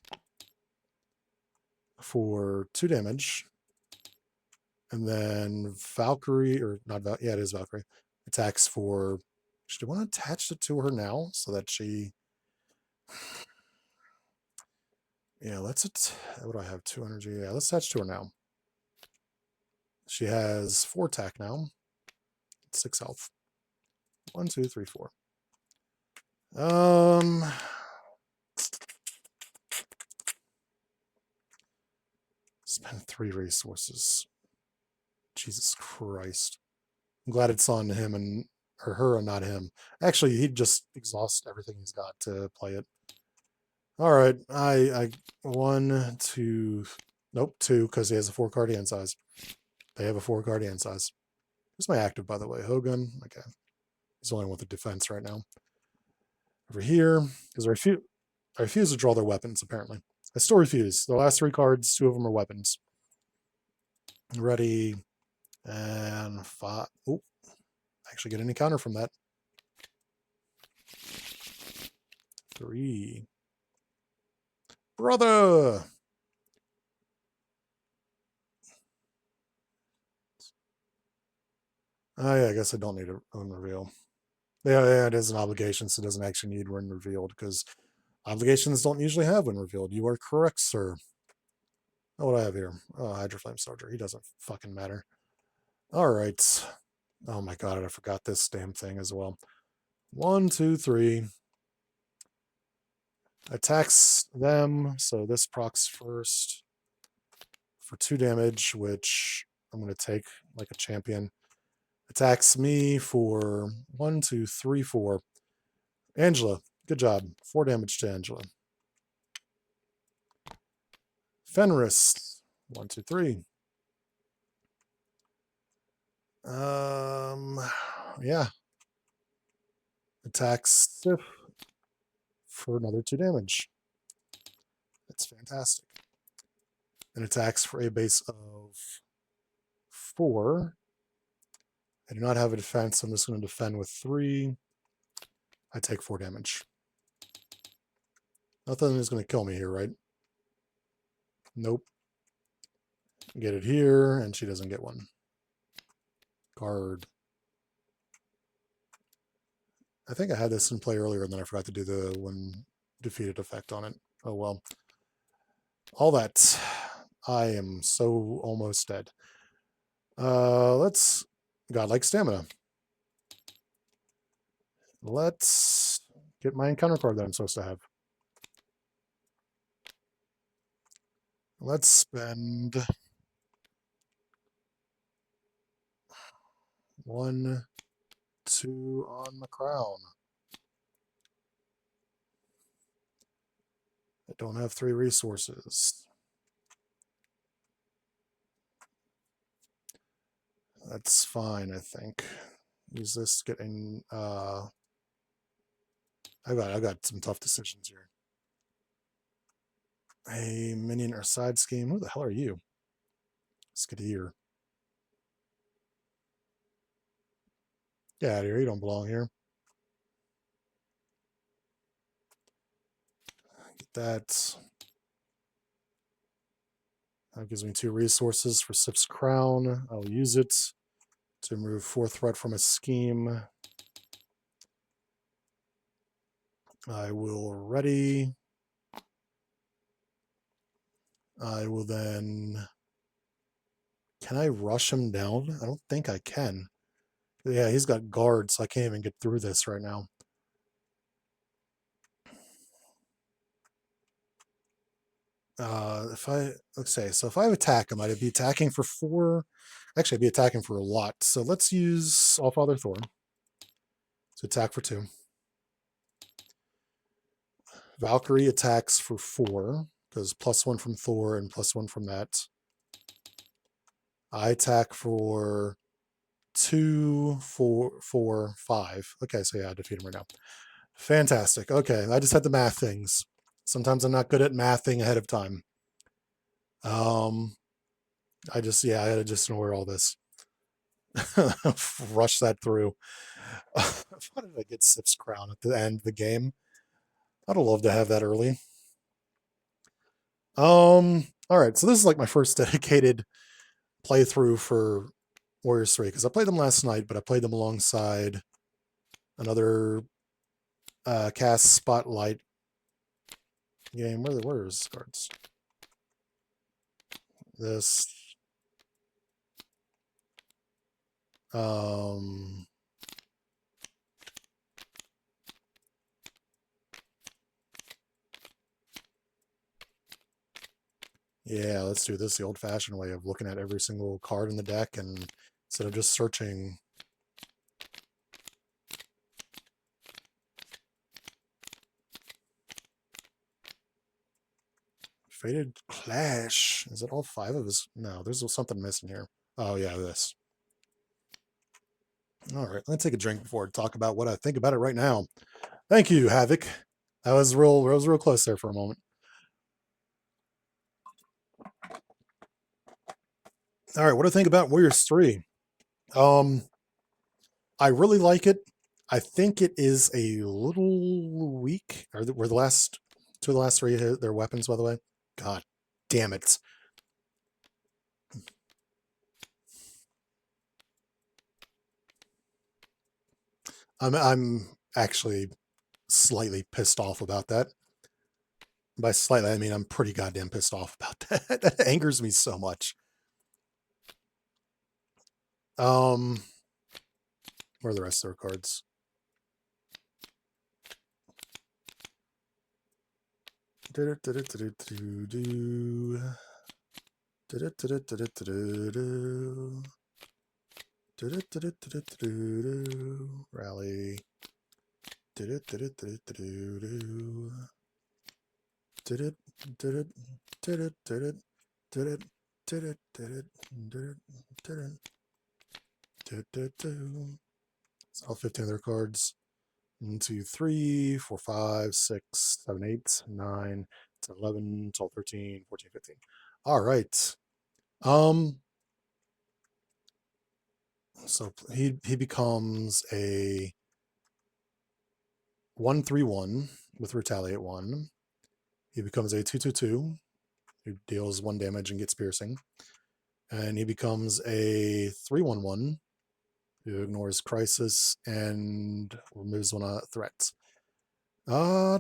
for 2 damage. And then Valkyrie, or not Valkyrie, yeah, it is Valkyrie, attacks for, do I want to attach it to her now so that she, yeah, what do I have, 2 energy? Yeah, let's attach to her now. She has 4 attack now, 6 health. 1, 2, 3, 4. Spend 3 resources. Jesus Christ. I'm glad it's on him and or her and not him. Actually, he'd just exhaust everything he's got to play it. All right, I 1, 2, nope, 2 because he has a 4-card hand size. They have a 4-card hand size. Who's my active, by the way? Hogan. Okay, he's the only one with the defense right now. Over here, because I refuse to draw their weapons. Apparently, I still refuse. The last 3 cards, 2 of them are weapons. Ready and 5. Oh, actually get any counter from that. 3. Brother! Oh, yeah, I guess I don't need a rune reveal. Yeah, it is an obligation, so it doesn't actually need when revealed, because obligations don't usually have when revealed. You are correct, sir. Oh, what do I have here? Oh, Hydroflame Soldier. He doesn't fucking matter. All right. Oh my god, I forgot this damn thing as well. 1, 2, 3. Attacks them, so this procs first for 2 damage, which I'm going to take like a champion. Attacks me for 1, 2, 3, 4. Angela, good job. 4 damage to Angela. Fenris, 1, 2, 3. Yeah. Attacks Sif for another 2 damage. That's fantastic. And attacks for a base of 4. I do not have a defense, so I'm just going to defend with 3. I take 4 damage. Nothing is going to kill me here, right? Nope. Get it here, and she doesn't get one. Card. I think I had this in play earlier, and then I forgot to do the when defeated effect on it. Oh well. All that. I am so almost dead. Let's godlike stamina. Let's get my encounter card that I'm supposed to have. Let's spend 1, 2 on the crown. I don't have 3 resources. That's fine, I think. Use this to get in. I got some tough decisions here. A minion or side scheme. Who the hell are you? Let's get here. Get out of here. You don't belong here. Get that. That gives me 2 resources for Sif's crown. I'll use it to remove 4 threat from a scheme. I will ready. I will then. Can I rush him down? I don't think I can. Yeah, he's got guards, so I can't even get through this right now. If I attack him, I'd be attacking for 4. Actually, I'd be attacking for a lot. So let's use Allfather Thor to attack for 2. Valkyrie attacks for 4 because +1 from Thor and +1 from that. I attack for 2, 4, 4, 5. Okay, so yeah, I defeat him right now. Fantastic. Okay, I just had the math things. Sometimes I'm not good at mathing ahead of time. I had to just ignore all this. Rush that through. Why did I get Sif's crown at the end of the game? I'd love to have that early. All right, so this is like my first dedicated playthrough for Warriors 3, because I played them last night, but I played them alongside another cast Spotlight game. Where are his cards? This. Yeah, let's do this the old-fashioned way of looking at every single card in the deck and instead of just searching. Fated Clash. Is it all 5 of us? No, there's something missing here. Oh, yeah, this. All right, let's take a drink before I talk about what I think about it right now. Thank you, Havoc. That was real close there for a moment. All right, what do I think about Warriors 3? I really like it. I think it is a little weak. Were the last 2 of the last 3 their weapons, by the way? God damn it. I'm actually slightly pissed off about that. By slightly, I mean I'm pretty goddamn pissed off about that. That angers me so much. Where are the rest of their cards? Rally. All 15 of their cards. 1, 2, 3, 4, 5, 6, 7, 8, 9, 10, 11, 12, 13, 14, 15. All right. So he becomes a 1/3/1 with Retaliate 1. He becomes a 2/2/2 who deals 1 damage and gets piercing. And he becomes a 3/1/1 who ignores Crisis and removes 1 threat. So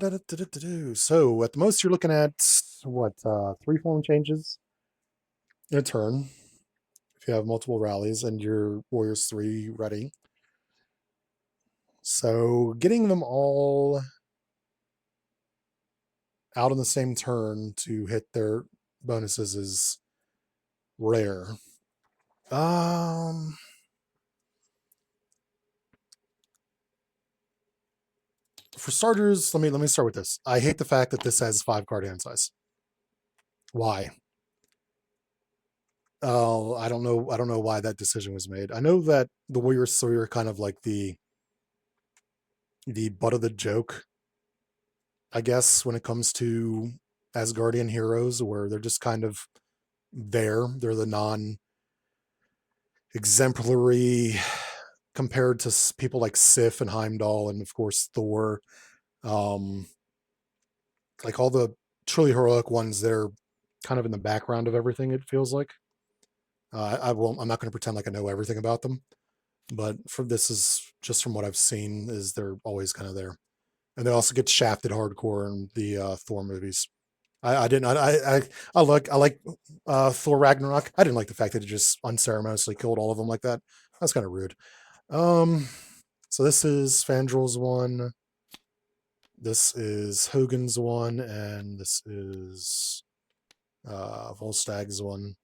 at the most you're looking at what 3 form changes in a turn if you have multiple rallies and your Warriors 3 ready. So getting them all out on the same turn to hit their bonuses is rare. For starters, let me start with this. I hate the fact that this has 5 card hand size. Why? Oh, I don't know. I don't know why that decision was made. I know that the Warriors 3 are kind of like the butt of the joke, I guess, when it comes to Asgardian heroes, where they're just kind of there. They're the non-exemplary compared to people like Sif and Heimdall, and of course Thor. Like all the truly heroic ones, they're kind of in the background of everything. It feels like. I won't. I'm not going to pretend like I know everything about them, but this is just from what I've seen. Is they're always kind of there, and they also get shafted hardcore in the Thor movies. I didn't. I like Thor Ragnarok. I didn't like the fact that it just unceremoniously killed all of them like that. That's kind of rude. So this is Fandrel's one. This is Hogan's one, and this is Volstag's one.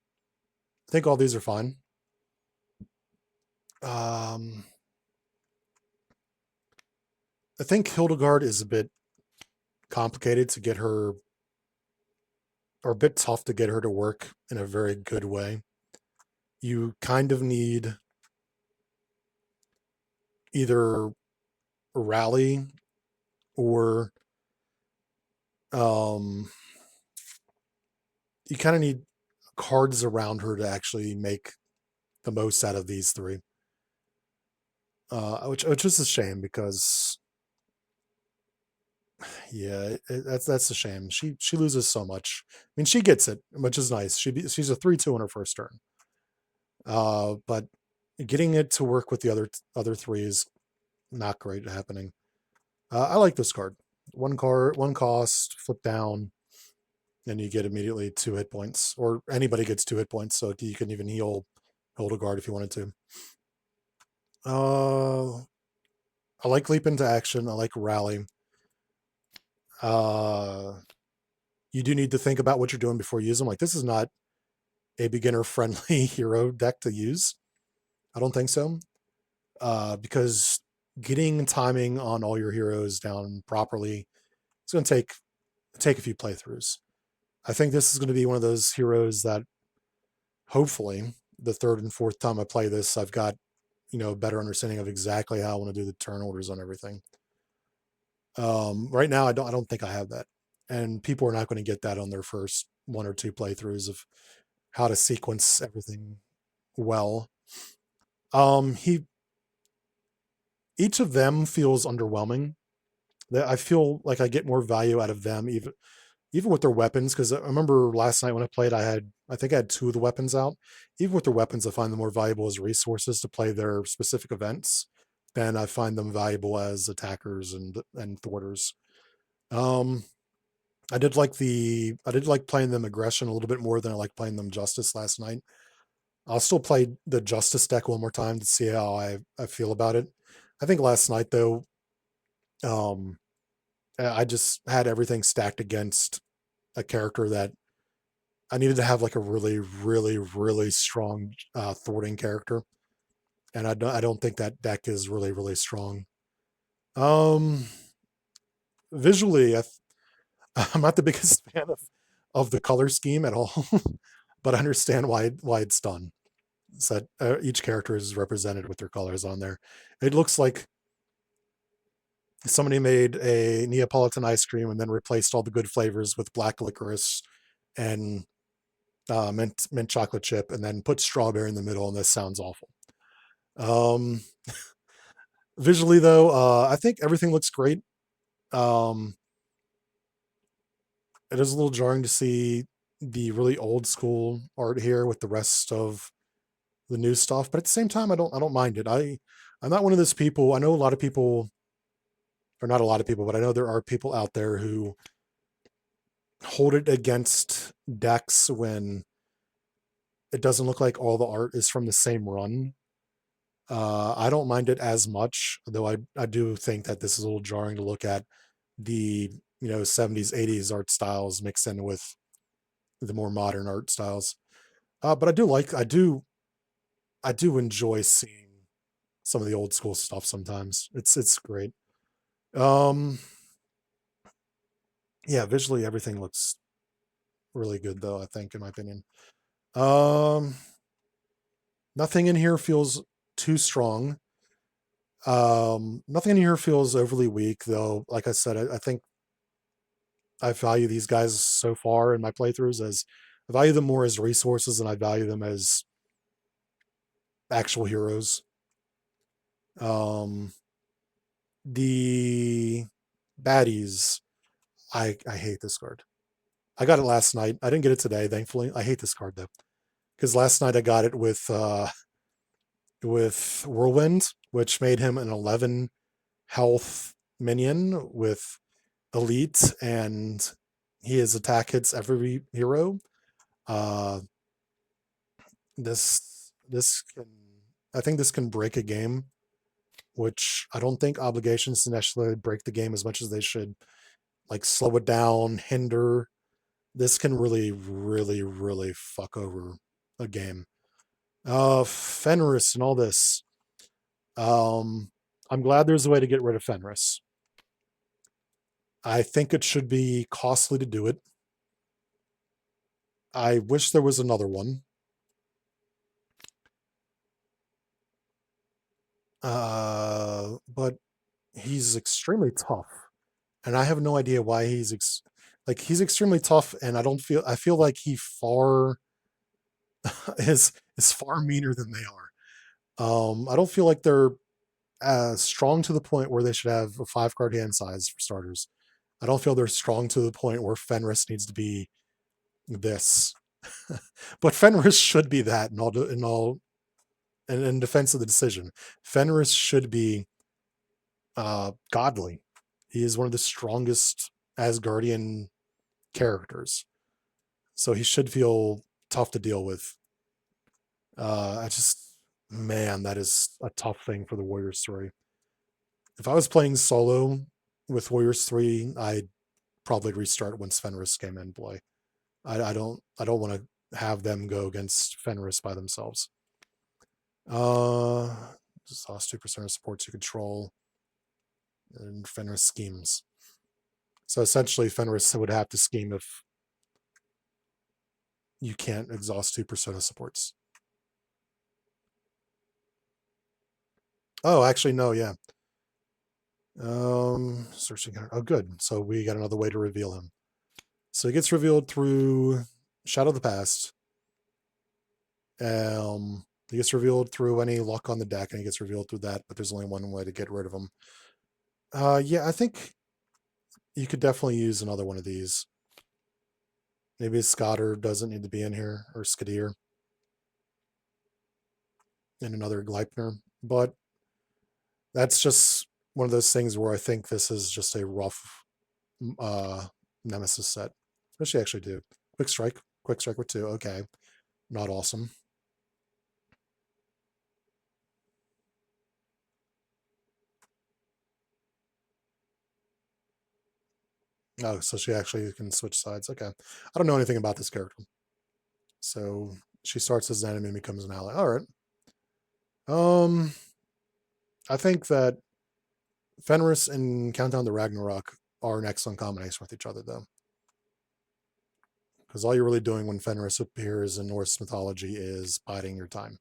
I think all these are fine. I think Hildegard is a bit complicated to get her, or a bit tough to get her to work in a very good way. You kind of need either a rally or you kind of need cards around her to actually make the most out of these 3. Which is a shame because yeah, that's a shame. She loses so much. I mean, she gets it, which is nice. She's a 3/2 on her first turn. But getting it to work with the other 3 is not great happening. I like this card. 1 card, 1 cost, flip down, and you get immediately 2 hit points, or anybody gets 2 hit points, so you can even heal Hildegard if you wanted to. I like leap into action. I like rally. you do need to think about what you're doing before you use them. Like, this is not a beginner-friendly hero deck to use. I don't think so, because getting timing on all your heroes down properly is going to take a few playthroughs. I think this is going to be one of those heroes that hopefully the third and fourth time I play this, I've got a better understanding of exactly how I want to do the turn orders on everything. Right now, I don't think I have that, and people are not going to get that on their first one or two playthroughs of how to sequence everything well. He Each of them feels underwhelming. That I feel like I get more value out of them, even with their weapons. Because I remember last night when I played, I think I had two of the weapons out. Even with their weapons, I find them more valuable as resources to play their specific events than I find them valuable as attackers and thwarters. Um, I did like playing them aggression a little bit more than I like playing them justice last night. I'll still play the justice deck one more time to see how I feel about it. I think last night though, um, I just had everything stacked against a character that I needed to have like a really, really, really strong thwarting character, and I don't think that deck is really, really strong. Um, Visually, I'm not the biggest fan of the color scheme at all, but I understand why it's done. So that each character is represented with their colors on there. It looks like somebody made a Neapolitan ice cream and then replaced all the good flavors with black licorice and mint chocolate chip, and then put strawberry in the middle. And this sounds awful. Um, Visually, though, I think everything looks great. Um, it is a little jarring to see the really old school art here with the rest of the new stuff, but at the same time, I don't mind it. I'm not one of those people. I know a lot of people, or not a lot of people, but I know there are people out there who hold it against decks when it doesn't look like all the art is from the same run. I don't mind it as much, though I do think that this is a little jarring to look at the 70s, 80s art styles mixed in with the more modern art styles. But I do enjoy seeing some of the old school stuff sometimes. It's great. Um, yeah, visually everything looks really good though, I think, in my opinion. Um, Nothing in here feels too strong. Nothing in here feels overly weak though. Like I said, I think I value these guys so far in my playthroughs as I value them more as resources than I value them as actual heroes. Um, the baddies, I hate this card. I got it last night. I didn't get it today, thankfully. I hate this card though, because last night I got it with Whirlwind, which made him an 11 health minion with elite, and his attack hits every hero. Uh, this can I think this can break a game, which I don't think obligations necessarily break the game as much as they should. Like slow it down, hinder. This can really, really, really fuck over a game. Fenris and all this. Um, I'm glad there's a way to get rid of Fenris. I think it should be costly to do it. I wish there was another one. But he's extremely tough, and I have no idea why he's extremely tough, and I feel like he far is far meaner than they are. I don't feel like they're strong to the point where they should have a 5 card hand size for starters. I don't feel they're strong to the point where Fenris needs to be this, but Fenris should be that and in defense of the decision. Fenris should be godly. He is one of the strongest Asgardian characters, so he should feel tough to deal with. I just, man, that is a tough thing for the Warriors 3. If I was playing solo with Warriors 3, probably restart once Fenris came in play. I don't want to have them go against Fenris by themselves. Just lost 2% of supports you control, and Fenris schemes. So essentially, Fenris would have to scheme if you can't exhaust 2% of supports. Oh, actually, no, yeah. Searching. Oh, good. So we got another way to reveal him. So he gets revealed through Shadow of the Past. He gets revealed through any luck on the deck, and he gets revealed through that. But there's only one way to get rid of him. Yeah, I think you could definitely use another one of these. Maybe Scotter doesn't need to be in here, or Skadir, and another Gleipnir. But that's just one of those things where I think this is just a rough Nemesis set. What does she actually do? Quick strike with 2. Okay, not awesome. Oh, so she actually can switch sides. Okay, I don't know anything about this character. So she starts as an enemy and becomes an ally. All right. I think that Fenris and Countdown to Ragnarok are an excellent combination with each other, though. Because all you're really doing when Fenris appears in Norse mythology is biding your time.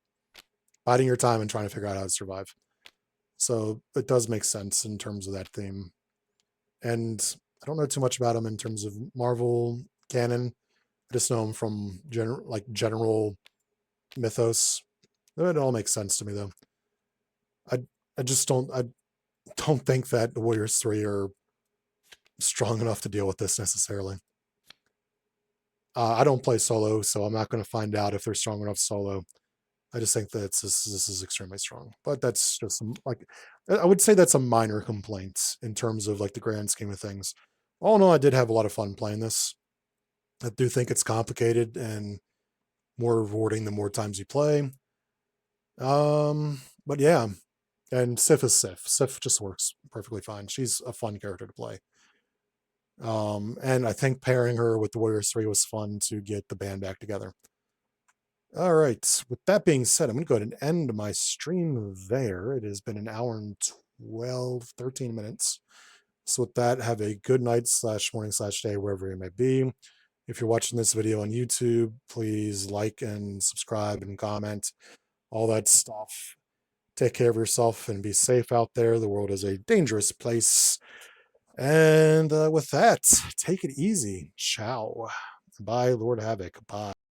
Biding your time and trying to figure out how to survive. So it does make sense in terms of that theme. And I don't know too much about him in terms of Marvel canon. I just know him from general mythos. It all makes sense to me, though. I just don't think that the Warriors 3 are strong enough to deal with this necessarily. I don't play solo, so I'm not going to find out if they're strong enough solo. I just think that this is extremely strong. But that's just I would say that's a minor complaint in terms of like the grand scheme of things. All in all, I did have a lot of fun playing this. I do think it's complicated and more rewarding the more times you play. But yeah, and Sif is Sif. Sif just works perfectly fine. She's a fun character to play. And I think pairing her with the Warriors 3 was fun to get the band back together. All right. With that being said, I'm going to go ahead and end my stream there. It has been an hour and 13 minutes. So with that, have a good night / morning / day, wherever you may be. If you're watching this video on YouTube, please like and subscribe and comment, all that stuff. Take care of yourself and be safe out there. The world is a dangerous place. And with that, take it easy. Ciao. Bye, Lord Havoc. Bye.